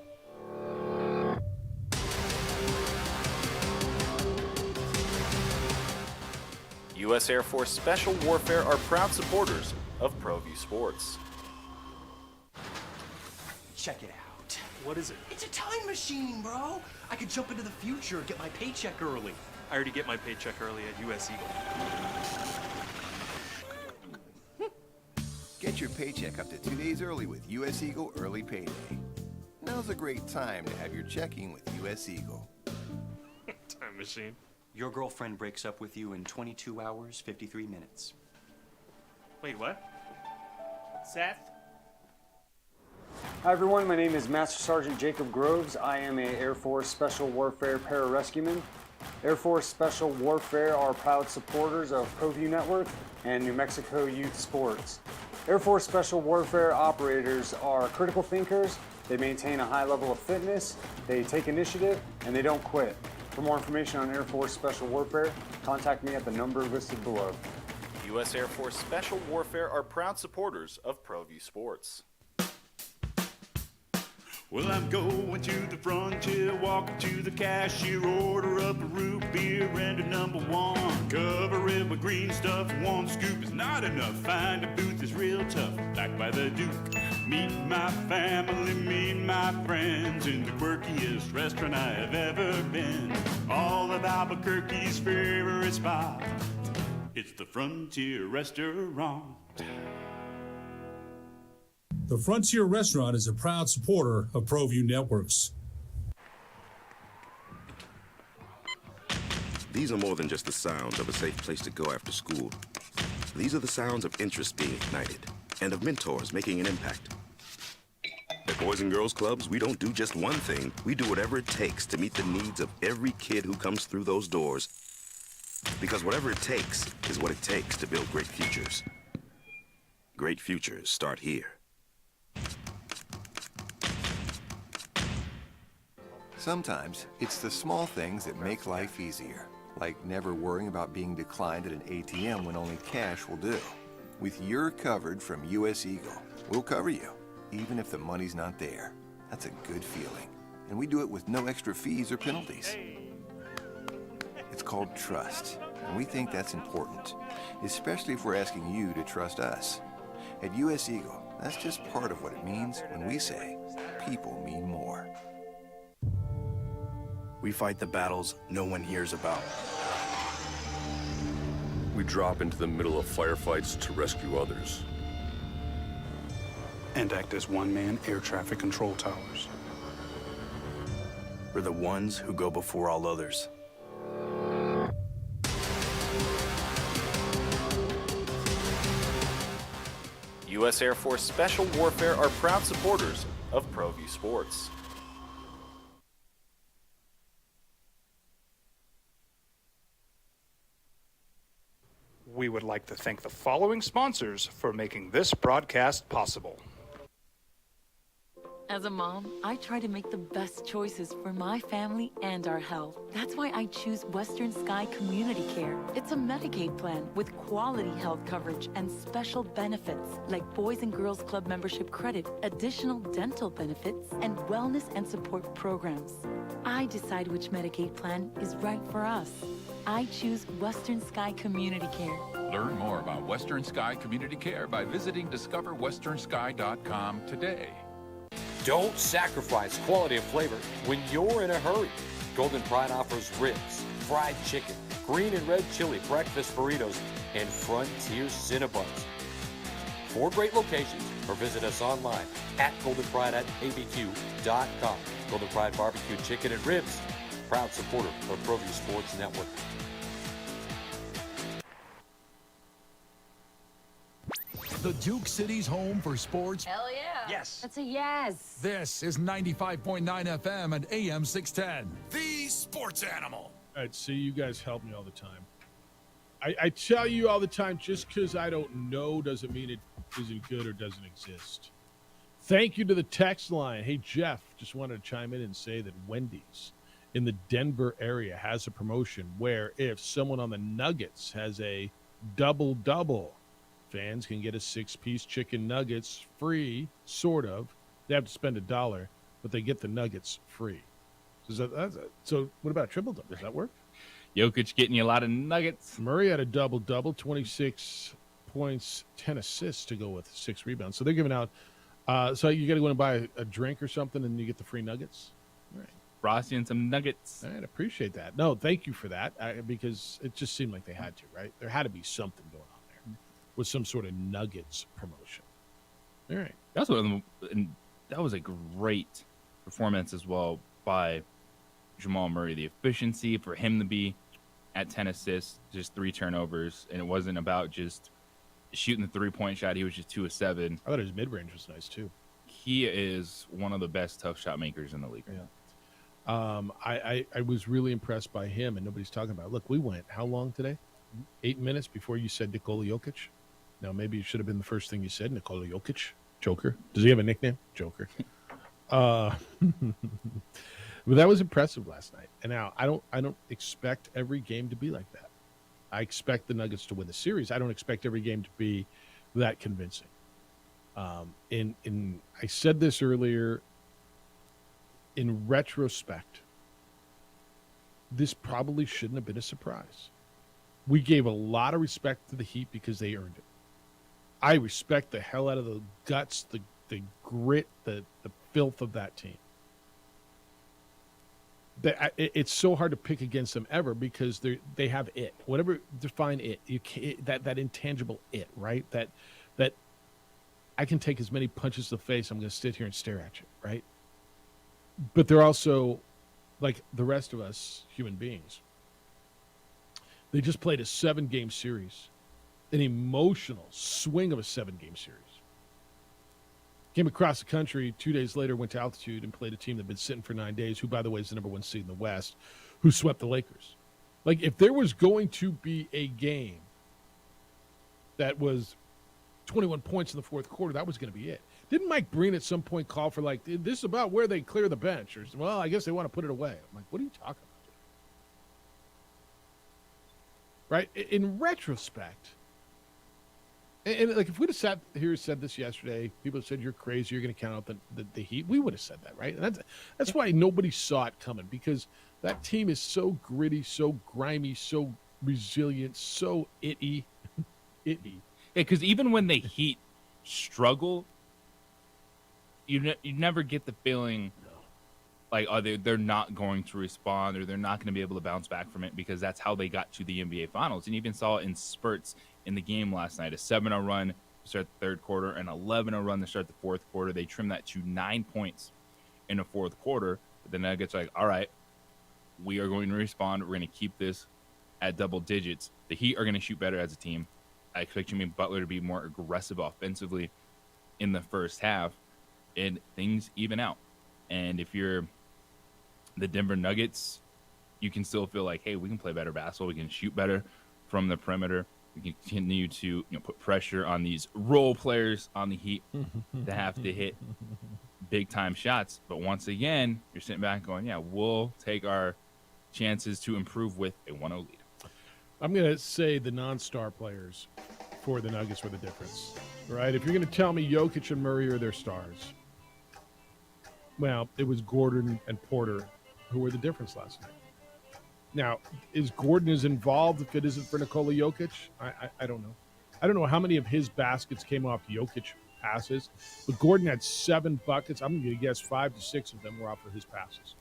U.S. Air Force Special Warfare are proud supporters of ProView Sports. Check it out. What is it? It's a time machine, bro. I could jump into the future, get my paycheck early. I already get my paycheck early at U.S. Eagle. your paycheck up to 2 days early with U.S. Eagle Early Payday. Now's a great time to have your checking with U.S. Eagle. Time machine. Your girlfriend breaks up with you in 22 hours, 53 minutes. Wait, what? Seth? Hi everyone, my name is Master Sergeant Jacob Groves. I am a Air Force Special Warfare Pararescueman. Air Force Special Warfare are proud supporters of ProView Network and New Mexico Youth Sports. Air Force Special Warfare operators are critical thinkers. They maintain a high level of fitness, they take initiative, and they don't quit. For more information on Air Force Special Warfare, contact me at the number listed below. U.S. Air Force Special Warfare are proud supporters of ProView Sports. Well, I'm going to the frontier, walking to the cashier, order up a root beer and a number one. Cover it with green stuff, one scoop is not enough. Find a booth that's real tough, back by the Duke. Meet my family, meet my friends in the quirkiest restaurant I have ever been. All of Albuquerque's favorite spot, it's the Frontier Restaurant. The Frontier Restaurant is a proud supporter of ProView Networks. These are more than just the sounds of a safe place to go after school. These are the sounds of interest being ignited and of mentors making an impact. At Boys and Girls Clubs, we don't do just one thing. We do whatever it takes to meet the needs of every kid who comes through those doors. Because whatever it takes is what it takes to build great futures. Great futures start here. Sometimes it's the small things that make life easier, like never worrying about being declined at an ATM when only cash will do. With your covered from U.S. Eagle, we'll cover you, even if the money's not there. That's a good feeling. And we do it with no extra fees or penalties. It's called trust, and we think that's important, especially if we're asking you to trust us. At U.S. Eagle, that's just part of what it means when we say people mean more. We fight the battles no one hears about. We drop into the middle of firefights to rescue others. And act as one-man air traffic control towers. We're the ones who go before all others. U.S. Air Force Special Warfare are proud supporters of ProView Sports. We would like to thank the following sponsors for making this broadcast possible. As a mom, I try to make the best choices for my family and our health. That's why I choose Western Sky Community Care. It's a Medicaid plan with quality health coverage and special benefits like Boys and Girls Club membership credit, additional dental benefits, and wellness and support programs. I decide which Medicaid plan is right for us. I choose Western Sky Community Care. Learn more about Western Sky Community Care by visiting discoverwesternsky.com today. Don't sacrifice quality and flavor when you're in a hurry. Golden Pride offers ribs, fried chicken, green and red chili breakfast burritos, and Frontier Cinnabons. 4 great locations, or visit us online at goldenpride@abq.com. Golden Pride Barbecue Chicken and Ribs, proud supporter of ProView Sports Network. The Duke City's home for sports. Hell yeah. Yes. That's a yes. This is 95.9 FM and AM 610. The Sports Animal. All right, see, you guys help me all the time. I tell you all the time, just because I don't know doesn't mean it isn't good or doesn't exist. Thank you to the text line. Hey, Jeff, just wanted to chime in and say that Wendy's in the Denver area has a promotion where if someone on the Nuggets has a double-double, fans can get a 6-piece chicken nuggets free, sort of. They have to spend $1, but they get the nuggets free. So what about triple double? Does that work? Jokic getting you a lot of nuggets. Murray had a double-double, 26 points, 10 assists to go with 6 rebounds. So they're giving out so you got to go and buy a drink or something, and you get the free nuggets. All right. Frosty and some nuggets. I appreciate that. No, thank you for that, because it just seemed like they had to, right? There had to be something going on there with some sort of nuggets promotion. All right. That's and that was a great performance as well by Jamal Murray. The efficiency for him to be at 10 assists, just 3 turnovers, and it wasn't about just shooting the 3-point shot. He was just 2 of 7. I thought his mid-range was nice too. He is one of the best tough shot makers in the league. Yeah. I was really impressed by him, and nobody's talking about it. Look, we went how long today? 8 minutes before you said Nikola Jokic. Now, maybe it should have been the first thing you said, Nikola Jokic. Joker. Does he have a nickname? Joker. But that was impressive last night. And now I don't expect every game to be like that. I expect the Nuggets to win the series. I don't expect every game to be that convincing. I said this earlier. In retrospect, this probably shouldn't have been a surprise. We gave a lot of respect to the Heat because they earned it. I respect the hell out of the guts, the grit, the filth of that team. It's so hard to pick against them ever because they have it. Whatever, define it. You can't, that intangible it, right? That I can take as many punches to the face. I'm going to sit here and stare at you, right? But they're also like the rest of us human beings. They just played a 7-game series, an emotional swing of a 7-game series. Came across the country 2 days later, went to altitude and played a team that had been sitting for 9 days, who, by the way, is the number 1 seed in the West, who swept the Lakers. Like, if there was going to be a game that was 21 points in the fourth quarter, that was going to be it. Didn't Mike Breen at some point call for, like, this is about where they clear the bench? Or, well, I guess they want to put it away. I'm like, what are you talking about? Right? In retrospect, and like if we'd have sat here and said this yesterday, people have said you're crazy, you're going to count out the Heat. We would have said that, right? And that's why nobody saw it coming, because that team is so gritty, so grimy, so resilient, so itty. Yeah, because even when the Heat struggle, you never get the feeling like they're not going to respond or they're not going to be able to bounce back from it, because that's how they got to the NBA Finals. And you even saw it in spurts in the game last night. A 7-0 run to start the third quarter, an 11-0 run to start the fourth quarter. They trimmed that to 9 points in the fourth quarter. But the Nuggets are like, all right, we are going to respond. We're going to keep this at double digits. The Heat are going to shoot better as a team. I expect Jimmy Butler to be more aggressive offensively in the first half, and things even out. And if you're the Denver Nuggets, you can still feel like, hey, we can play better basketball. We can shoot better from the perimeter. We can continue to put pressure on these role players on the Heat to have to hit big-time shots. But once again, you're sitting back going, yeah, we'll take our chances to improve with a 1-0 lead. I'm going to say the non-star players for the Nuggets were the difference, right? If you're going to tell me Jokic and Murray are their stars, well, it was Gordon and Porter who were the difference last night. Now, is Gordon as involved if it isn't for Nikola Jokic? I don't know. I don't know how many of his baskets came off Jokic passes, but Gordon had 7 buckets. I'm going to guess 5 to 6 of them were off of his passes.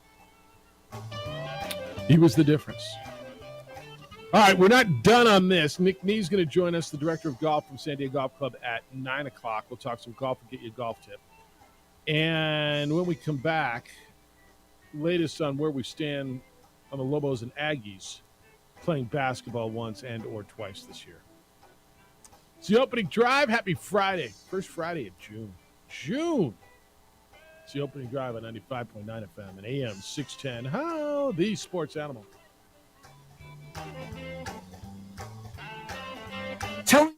He was the difference. All right, we're not done on this. Nick Nee's going to join us, the director of golf from San Diego Golf Club, at 9 o'clock. We'll talk some golf and get you a golf tip. And when we come back, latest on where we stand on the Lobos and Aggies playing basketball once and or twice this year. It's the opening drive. Happy Friday. First Friday of June. It's the opening drive on 95.9 FM and AM 610. How the sports animal. Tell me.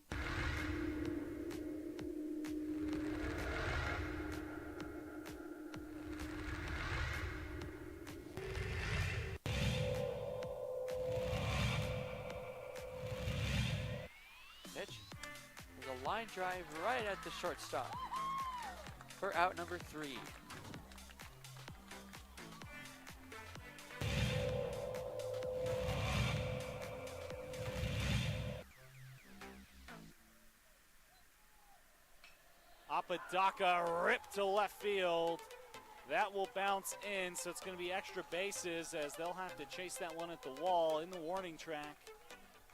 There's a line drive right at the shortstop for out number 3. Apodaca ripped to left field. That will bounce in, so it's going to be extra bases as they'll have to chase that one at the wall in the warning track.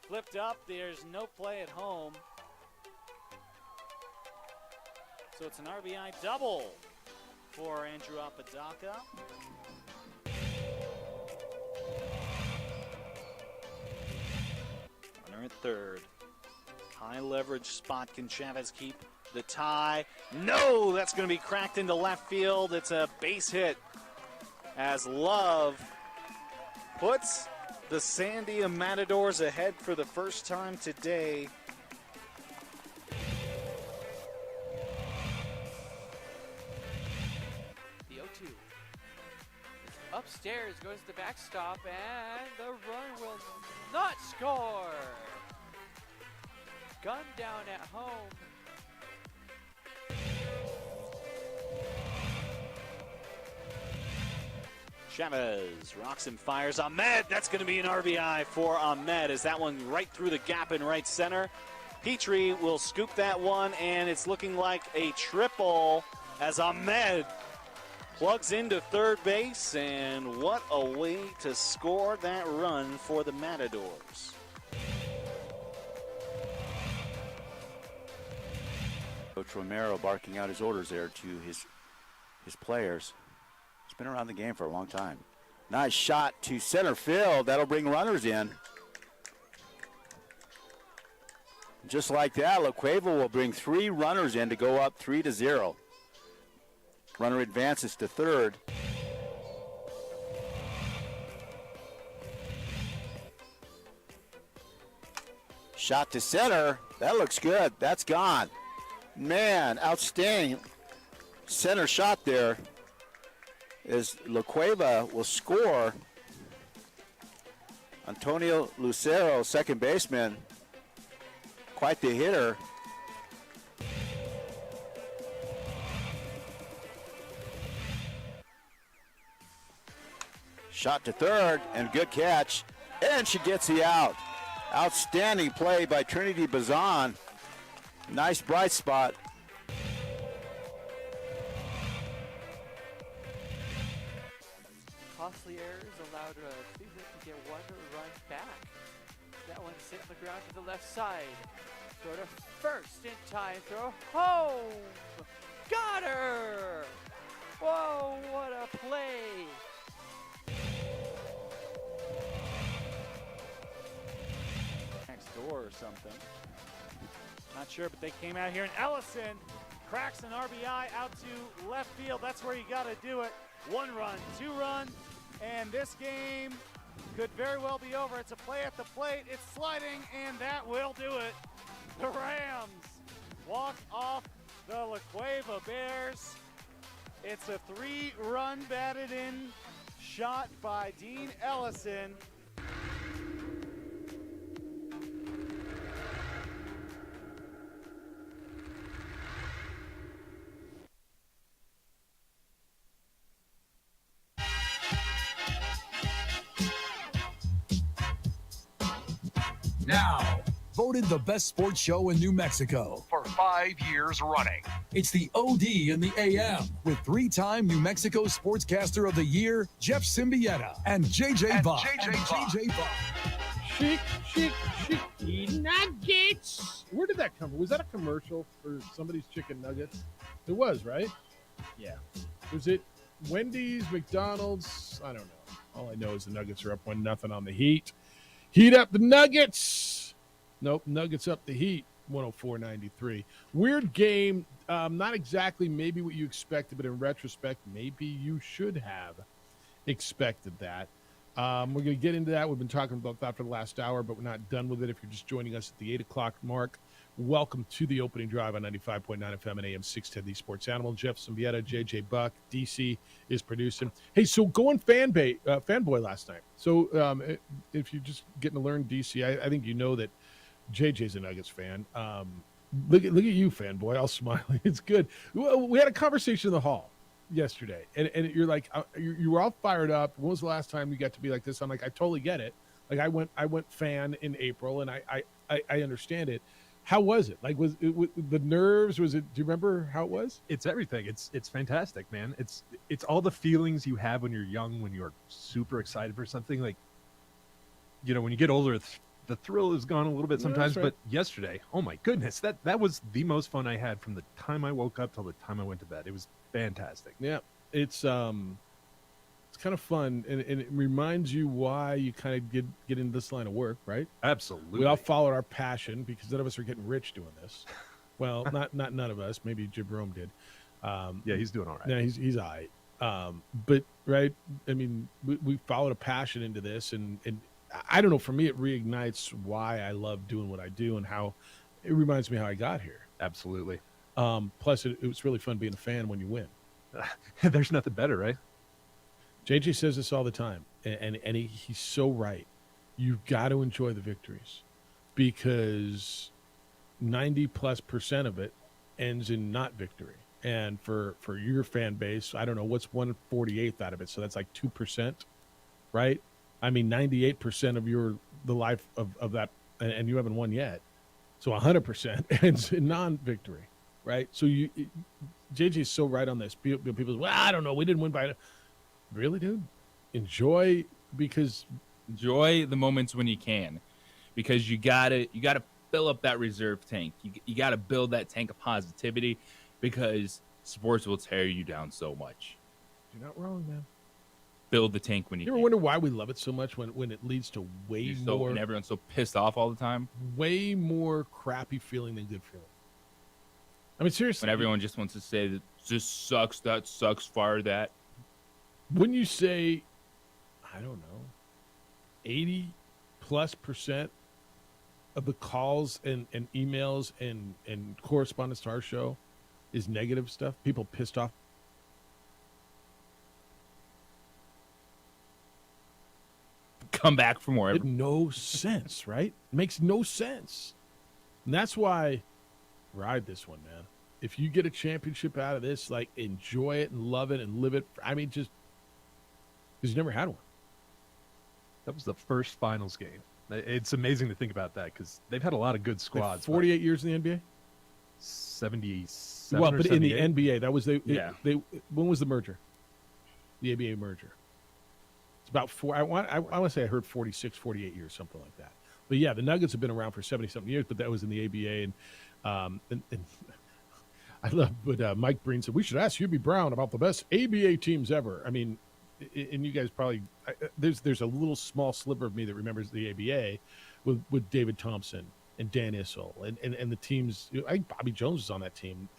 Flipped up, there's no play at home. So it's an RBI double for Andrew Apodaca. Runner at third. High leverage spot. Can Chavez keep the tie? No, that's going to be cracked into left field. It's a base hit as Love puts the Sandia Matadors ahead for the first time today. The 0-2. It's upstairs, goes to the backstop, and the run will not score. Gun down at home. Chavez rocks and fires. Ahmed, that's going to be an RBI for Ahmed as that one right through the gap in right center. Petrie will scoop that one, and it's looking like a triple as Ahmed plugs into third base, and what a way to score that run for the Matadors. Coach Romero barking out his orders there to his players. He's been around the game for a long time. Nice shot to center field. That'll bring runners in. Just like that, La Cueva will bring 3 runners in to go up 3-0. Runner advances to third. Shot to center. That looks good. That's gone. Man, outstanding center shot there. As La Cueva will score. Antonio Lucero, second baseman, quite the hitter. Shot to third, and good catch, and she gets the out. Outstanding play by Trinity Bazan. Nice bright spot. Costly errors allowed Cleveland to get one run back. That one hit on the ground to the left side. Throw to first in time. Throw home. Got her. Whoa, what a play. Next door or something. Not sure, but they came out here, and Ellison cracks an RBI out to left field. That's where you got to do it. 1 run, 2 run, and this game could very well be over. It's a play at the plate. It's sliding, and that will do it. The Rams walk off the La Cueva Bears. It's a 3-run batted in shot by Dean Ellison. Now, voted the best sports show in New Mexico for 5 years running. It's the OD in the AM with 3-time New Mexico Sportscaster of the Year, Jeff Symbieta, and JJ Buck. Chic nuggets. Where did that come from? Was that a commercial for somebody's chicken nuggets? It was, right? Yeah. Was it Wendy's, McDonald's? I don't know. All I know is the Nuggets are up 1-0 on the Heat. Heat up the Nuggets. Nope, Nuggets up the Heat, 104-93. Weird game. Not exactly maybe what you expected, but in retrospect, maybe you should have expected that. We're going to get into that. We've been talking about that for the last hour, but we're not done with it. If you're just joining us at the 8 o'clock mark, welcome to the opening drive on 95.9 FM and AM 610, the Sports Animal. Jeff Symbieta, JJ Buck, DC is producing. Hey, so going fanboy last night. So if you're just getting to learn DC, I think you know that JJ's a Nuggets fan. Look at you, fanboy, all smiling. It's good. We had a conversation in the hall yesterday, and you're like, you were all fired up. When was the last time you got to be like this? I'm like, I totally get it. Like I went fan in April, and I understand it. How was it? Like, was it the nerves? Was it? Do you remember how it was? It's everything. It's fantastic, man. It's all the feelings you have when you're young, when you're super excited for something. Like, you know, when you get older, the thrill is gone a little bit Yeah, sometimes. that's right. But yesterday, oh my goodness, that was the most fun I had from the time I woke up till the time I went to bed. It was fantastic. Yeah, it's kind of fun, and it reminds you why you kind of get into this line of work, right? Absolutely. We all followed our passion because none of us are getting rich doing this. Well, not none of us. Maybe Jim Rome did. Yeah, he's doing all right. Yeah, he's all right. But right, I mean, we followed a passion into this, and I don't know. For me, it reignites why I love doing what I do, and how it reminds me how I got here. Absolutely. Plus, it was really fun being a fan when you win. There's nothing better, right? JJ says this all the time, and he's so right. You've got to enjoy the victories, because 90+% of it ends in not victory. And for your fan base, I don't know, what's 1/48th out of it? So that's like 2%, right? I mean, 98% of the life of that, and you haven't won yet. So 100% ends in non-victory, right? So JJ's so right on this. People say, well, I don't know, we didn't win by. Really, dude? Enjoy the moments when you can, because you gotta fill up that reserve tank. You gotta build that tank of positivity, because sports will tear you down so much. You're not wrong, man. Build the tank when you ever wonder why we love it so much when it leads to way more, and everyone's so pissed off all the time. Way more crappy feeling than good feeling. I mean, seriously. When everyone just wants to say that this sucks, that sucks, fire that. Wouldn't you say, I don't know, 80+% of the calls and emails and correspondence to our show is negative stuff? People pissed off. Come back for more. It makes no sense, right? It makes no sense. And that's why ride this one, man. If you get a championship out of this, like, enjoy it and love it and live it. I mean, just because you never had one. That was the first finals game. It's amazing to think about that, because they've had a lot of good squads. 48 years in the NBA? 77. Well, or but 78? in the NBA, that was Yeah. When was the merger? The ABA merger. It's about I want to say I heard 46, 48 years, something like that. But yeah, the Nuggets have been around for 70-something years, but that was in the ABA. And I love, but Mike Breen said, we should ask Hubie Brown about the best ABA teams ever. I mean, and you guys probably, there's a little small sliver of me that remembers the ABA with David Thompson and Dan Issel and the teams. I think Bobby Jones was on that team.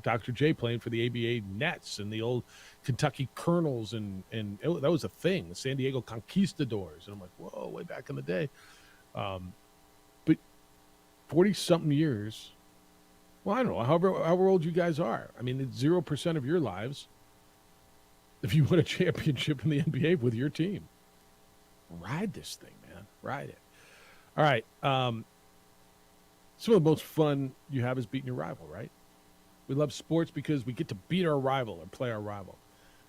Dr. J playing for the ABA Nets and the old Kentucky Colonels, and that was a thing. The San Diego Conquistadors, and I'm like, whoa, way back in the day. But 40-something years. Well, I don't know, however old you guys are. I mean, it's 0% of your lives if you win a championship in the NBA with your team. Ride this thing, man. Ride it. All right. Some of the most fun you have is beating your rival, right? We love sports because we get to beat our rival or play our rival.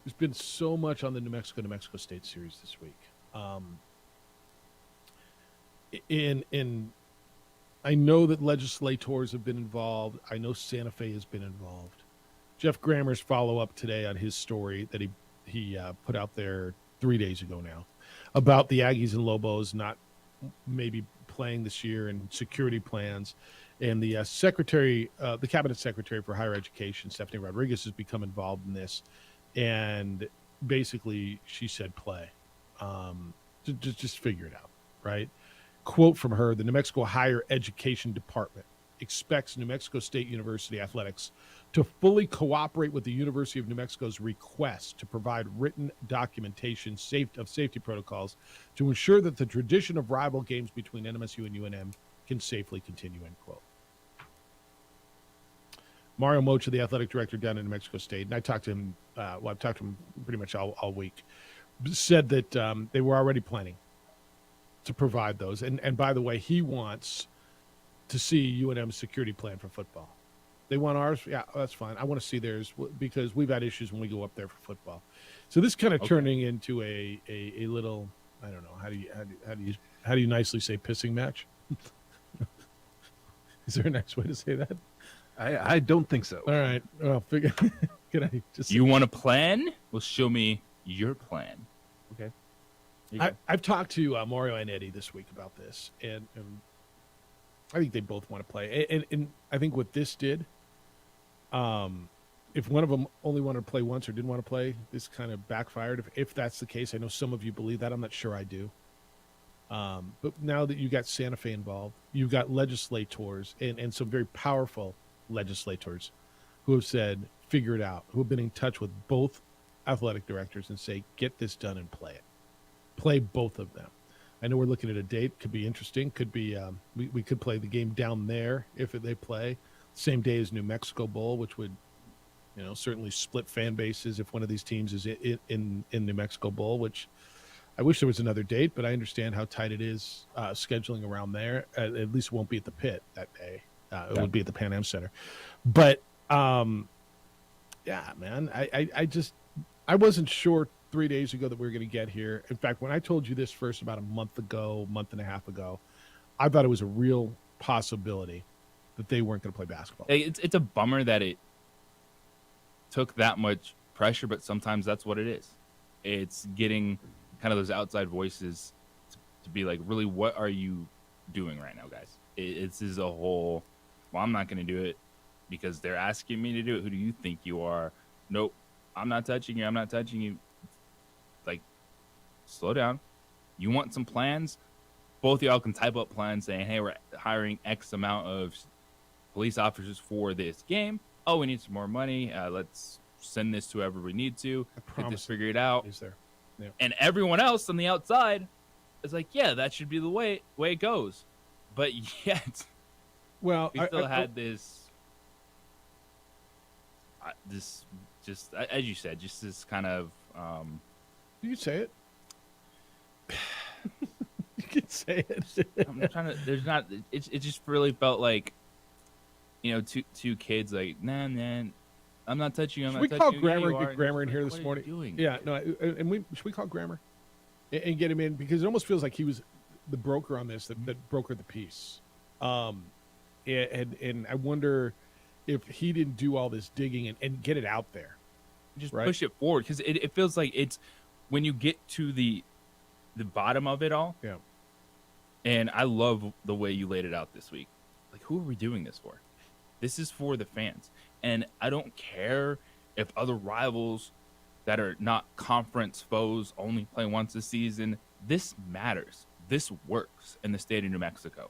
There's been so much on the New Mexico State series this week. I know that legislators have been involved. I know Santa Fe has been involved. Jeff Grammer's follow-up today on his story that he put out there 3 days ago now about the Aggies and Lobos not maybe playing this year and security plans. And the the cabinet secretary for higher education, Stephanie Rodriguez, has become involved in this. And basically she said, play. Just figure it out, right? Quote from her: the New Mexico Higher Education Department expects New Mexico State University athletics to fully cooperate with the University of New Mexico's request to provide written documentation of safety protocols to ensure that the tradition of rival games between NMSU and UNM can safely continue, end quote. Mario Mocha, the athletic director down in New Mexico State, and I talked to him, I've talked to him pretty much all week, said that they were already planning to provide those. And by the way, he wants to see UNM's security plan for football. They want ours? Yeah, that's fine. I want to see theirs because we've had issues when we go up there for football. So this kind of turning into a little, I don't know, how do you nicely say pissing match? Is there a nice way to say that? I don't think so. All right. Well, can I just? You want a plan? Well, show me your plan. Okay. I've talked to Mario and Eddie this week about this, and I think they both want to play. And I think what this did, if one of them only wanted to play once or didn't want to play, this kind of backfired. If that's the case, I know some of you believe that. I'm not sure I do. But now that you got Santa Fe involved, you've got legislators and some very powerful legislators who have said, figure it out, who have been in touch with both athletic directors and say, get this done and play it. Play both of them. I know we're looking at a date. Could be interesting. Could be we could play the game down there if they play. Same day as New Mexico Bowl, which would, certainly split fan bases if one of these teams is in New Mexico Bowl, which I wish there was another date, but I understand how tight it is scheduling around there. At least it won't be at the pit that day. It would be at the Pan Am Center. But, yeah, man, I wasn't sure 3 days ago that we were going to get here. In fact, when I told you this first about a month and a half ago, I thought it was a real possibility that they weren't going to play basketball. It's a bummer that it took that much pressure, but sometimes that's what it is. It's getting kind of those outside voices to be like, really, what are you doing right now, guys? This is a whole, well, I'm not going to do it because they're asking me to do it. Who do you think you are? Nope, I'm not touching you. I'm not touching you. Like, slow down. You want some plans? Both of y'all can type up plans saying, hey, we're hiring X amount of police officers for this game. Oh, we need some more money. Let's send this to whoever we need to. Get this figured out. Is there? Yeah. And everyone else on the outside is like, yeah, that should be the way it goes. But yet, well, we still had this, just as you said, just this kind of. You can say it. You can say it. I'm trying to. There's not. It just really felt like, two kids like, nah, I'm not touching you. I'm Should not we touching call you. Grammer You and are. get Grammer in here What this are you morning? doing? Yeah, no, and should we call Grammer and get him in, because it almost feels like he was the broker on this, that brokered the piece. And I wonder if he didn't do all this digging and get it out there. Just right? push it forward, because it feels like it's when you get to the bottom of it all. Yeah. And I love the way you laid it out this week. Like, who are we doing this for? This is for the fans. And I don't care if other rivals that are not conference foes only play once a season. This matters. This works in the state of New Mexico.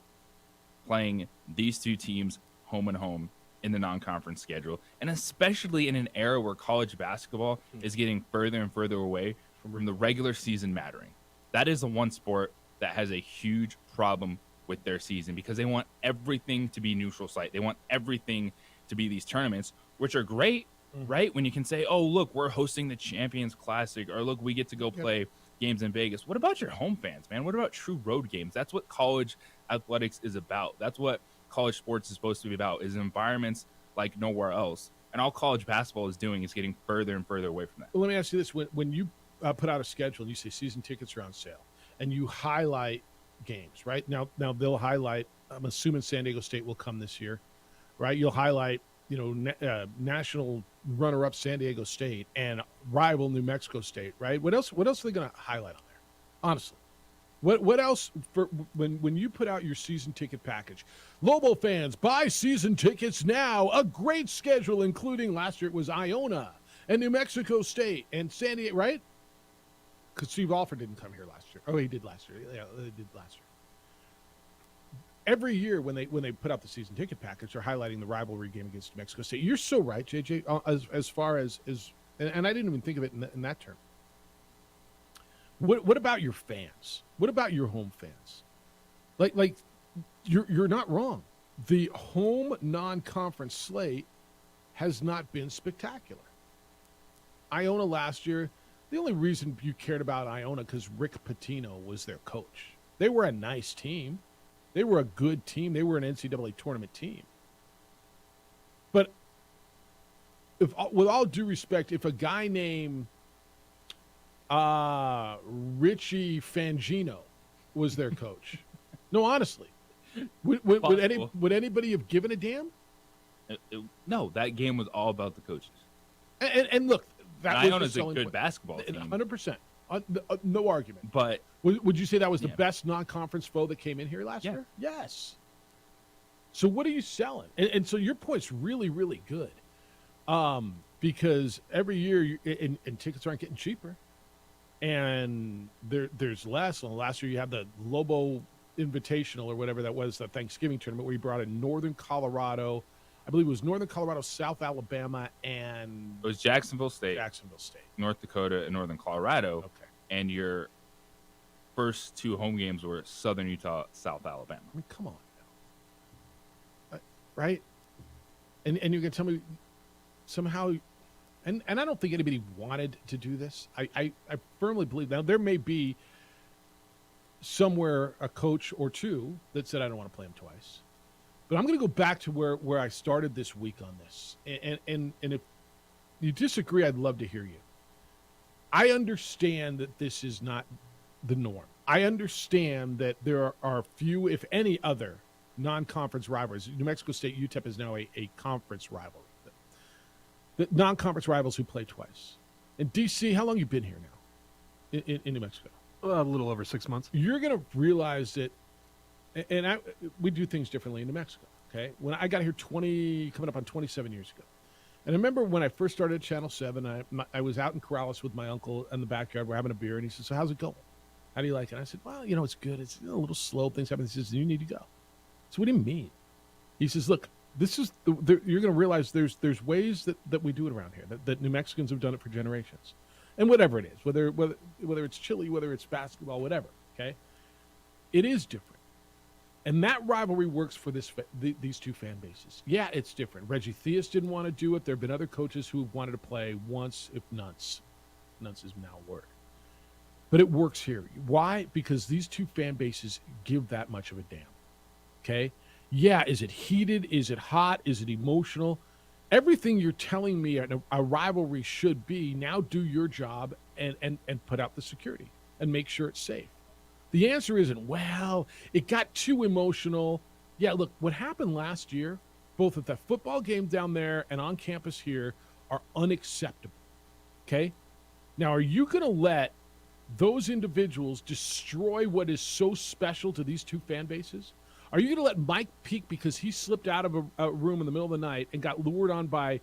Playing these two teams home and home in the non-conference schedule, and especially in an era where college basketball is getting further and further away from the regular season mattering. That is the one sport that has a huge problem with their season, because they want everything to be neutral site. They want everything to be these tournaments, which are great, right? When you can say, oh, look, we're hosting the Champions Classic, or look, we get to go play games in Vegas. What about your home fans, man? What about true road games? That's what college athletics is about. That's what college sports is supposed to be about, is environments like nowhere else. And all college basketball is doing is getting further and further away from that. Well, let me ask you this. When you put out a schedule and you say season tickets are on sale, and you highlight games, right? Now they'll highlight, I'm assuming San Diego State will come this year, right? You'll highlight, national runner-up San Diego State and rival New Mexico State, right? What else are they going to highlight on there? Honestly. What else for when you put out your season ticket package? Lobo fans, buy season tickets now. A great schedule, including last year it was Iona and New Mexico State and San Diego, right? Because Steve Alford didn't come here last year. Oh, he did last year. Yeah, they did last year. Every year when they put out the season ticket package, they're highlighting the rivalry game against New Mexico State. You're so right, JJ. As far as and I didn't even think of it in that term. What about your fans? What about your home fans? Like you're not wrong. The home non-conference slate has not been spectacular. Iona last year, the only reason you cared about Iona because Rick Pitino was their coach. They were a nice team. They were a good team. They were an NCAA tournament team. But with all due respect, if a guy named Richie Fangino was their coach, no, honestly, would anybody have given a damn? No, that game was all about the coaches. And look, that Iona's was the a good basketball team. 100%. No argument. But would you say that was the Yeah. best non-conference foe that came in here last year? Yes. So what are you selling? And so your point's really, really good, because every year and tickets aren't getting cheaper, and there's less. And last year you had the Lobo Invitational or whatever that was, that Thanksgiving tournament where you brought in Northern Colorado. I believe it was Northern Colorado, South Alabama, and it was Jacksonville State, North Dakota, and Northern Colorado. Okay. And your first two home games were Southern Utah, South Alabama. I mean, come on now. Right? And you're going to tell me somehow, and I don't think anybody wanted to do this. I firmly believe, now there may be somewhere a coach or two that said, I don't want to play him twice. But I'm going to go back to where I started this week on this. And if you disagree, I'd love to hear you. I understand that this is not the norm. I understand that there are few, if any, other non-conference rivalries. New Mexico State, UTEP is now a conference rivalry. The non-conference rivals who play twice. And DC, how long you been here now in New Mexico? A little over 6 months. You're going to realize that, and we do things differently in New Mexico, okay? When I got here coming up on 27 years ago, and I remember when I first started at Channel 7, I was out in Corrales with my uncle in the backyard. We're having a beer, and he said, so how's it going? How do you like it? And I said, well, it's good. It's a little slow. Things happen. He says, you need to go. So what do you mean? He says, look, this is you're going to realize there's ways that we do it around here, that New Mexicans have done it for generations. And whatever it is, whether it's chili, whether it's basketball, whatever, okay? It is different. And that rivalry works for these two fan bases. Yeah, it's different. Reggie Theus didn't want to do it. There have been other coaches who wanted to play once, if nonce. Nonce is now a word. But it works here. Why? Because these two fan bases give that much of a damn, okay? Yeah, is it heated? Is it hot? Is it emotional? Everything you're telling me a rivalry should be, now do your job and put out the security and make sure it's safe. The answer isn't, well, it got too emotional. Yeah, look, what happened last year, both at the football game down there and on campus here, are unacceptable, okay? Now, are you going to let those individuals destroy what is so special to these two fan bases? Are you going to let Mike Peake, because he slipped out of a room in the middle of the night and got lured on by,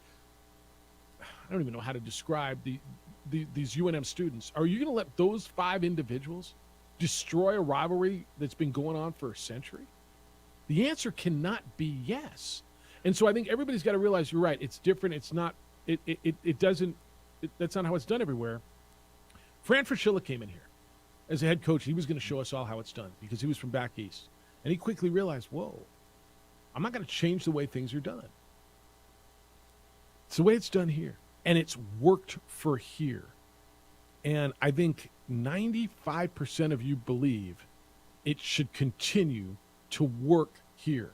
I don't even know how to describe these UNM students. Are you going to let those 5 individuals destroy a rivalry that's been going on for a century? The answer cannot be yes. And so I think everybody's got to realize, you're right. It's different. It's not, that's not how it's done everywhere. Fran Fraschilla came in here as a head coach. He was going to show us all how it's done because he was from back east. And he quickly realized, whoa, I'm not going to change the way things are done. It's the way it's done here. And it's worked for here. And I think 95% of you believe it should continue to work here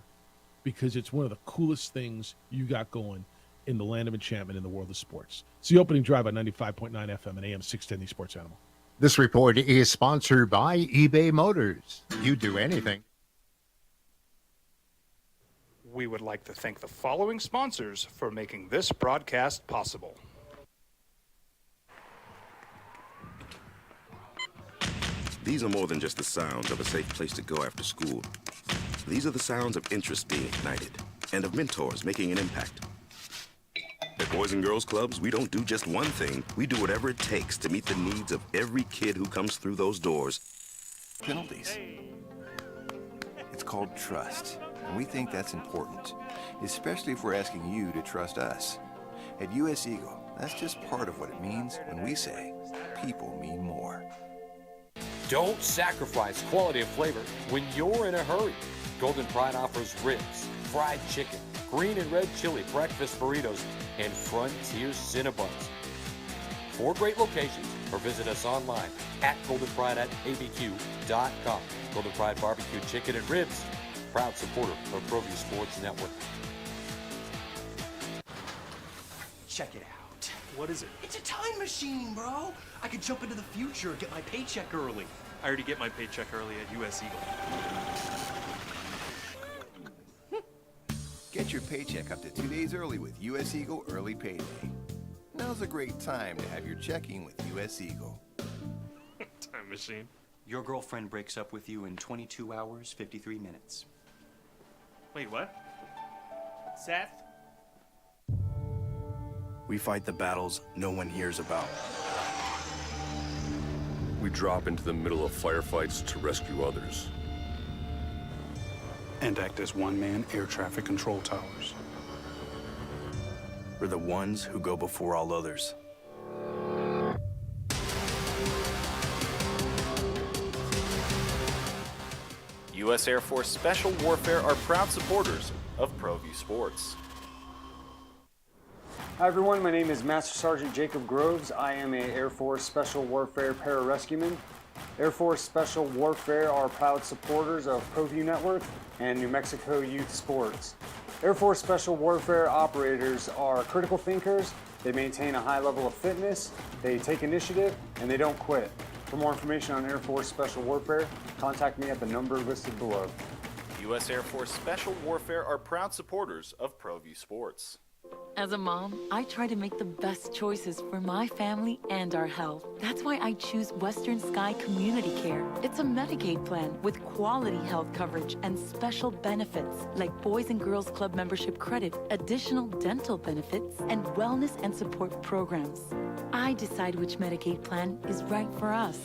because it's one of the coolest things you got going in the land of enchantment in the world of sports. It's the opening drive on 95.9 FM and AM 610, the Sports Animal. This report is sponsored by eBay Motors. You do anything. We would like to thank the following sponsors for making this broadcast possible. These are more than just the sounds of a safe place to go after school. These are the sounds of interest being ignited and of mentors making an impact. At Boys and Girls Clubs, we don't do just one thing. We do whatever it takes to meet the needs of every kid who comes through those doors. Penalties. It's called trust, and we think that's important, especially if we're asking you to trust us. At U.S. Eagle, that's just part of what it means when we say people mean more. Don't sacrifice quality and flavor when you're in a hurry. Golden Pride offers ribs, fried chicken, green and red chili breakfast burritos, and Frontier Cinnabons. 4 great locations, or visit us online at goldenpride@abq.com. Golden Pride Barbecue Chicken and Ribs, proud supporter of ProView Sports Network. Check it out. What is it? It's a time machine, bro. I could jump into the future, get my paycheck early. I already get my paycheck early at U.S. Eagle. Get your paycheck up to 2 days early with U.S. Eagle Early Payday. Now's a great time to have your checking with U.S. Eagle. machine. Your girlfriend breaks up with you in 22 hours, 53 minutes. Wait, what? Seth? We fight the battles no one hears about. We drop into the middle of firefights to rescue others. And act as one-man air traffic control towers. We're the ones who go before all others. U.S. Air Force Special Warfare are proud supporters of ProView Sports. Hi everyone, my name is Master Sergeant Jacob Groves. I am a Air Force Special Warfare pararescueman. Air Force Special Warfare are proud supporters of ProView Network and New Mexico Youth Sports. Air Force Special Warfare operators are critical thinkers. They maintain a high level of fitness, they take initiative, and they don't quit. For more information on Air Force Special Warfare, contact me at the number listed below. U.S. Air Force Special Warfare are proud supporters of ProView Sports. As a mom, I try to make the best choices for my family and our health. That's why I choose Western Sky Community Care. It's a Medicaid plan with quality health coverage and special benefits like Boys and Girls Club membership credit, additional dental benefits, and wellness and support programs. I decide which Medicaid plan is right for us.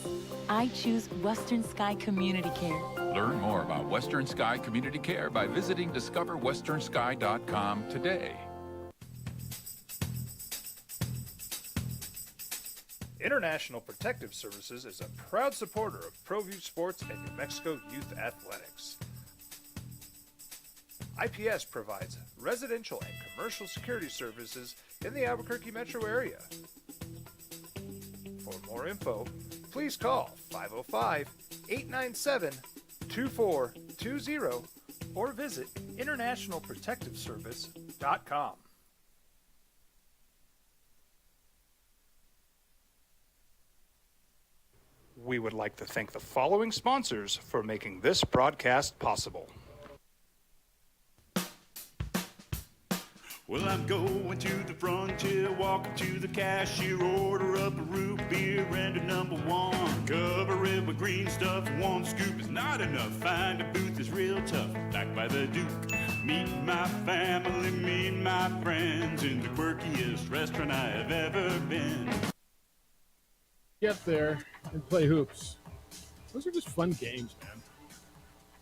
I choose Western Sky Community Care. Learn more about Western Sky Community Care by visiting discoverwesternsky.com today. International Protective Services is a proud supporter of ProView Sports and New Mexico Youth Athletics. IPS provides residential and commercial security services in the Albuquerque metro area. For more info, please call 505-897-2420 or visit internationalprotectiveservice.com. We would like to thank the following sponsors for making this broadcast possible. Well, I'm going to the frontier, walking to the cashier, order up a root beer and a number one. Cover it with green stuff, one scoop is not enough. Find a booth is real tough, back by the Duke. Meet my family, meet my friends in the quirkiest restaurant I have ever been. Get there and play hoops. Those are just fun games, man.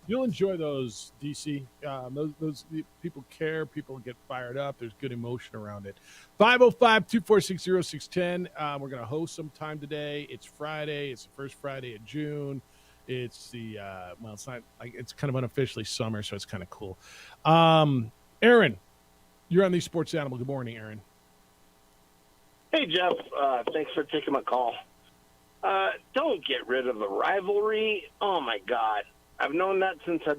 You'll enjoy those, DC. Those people care. People get fired up. There's good emotion around it. 505-246-0610. We're going to host sometime today. It's Friday. It's the first Friday of June. It's the, well, it's not like it's kind of unofficially summer, so it's kind of cool. Aaron, you're on the Sports Animal. Good morning, Aaron. Hey, Jeff. Thanks for taking my call. Don't get rid of the rivalry. Oh, my God. I've known that since I've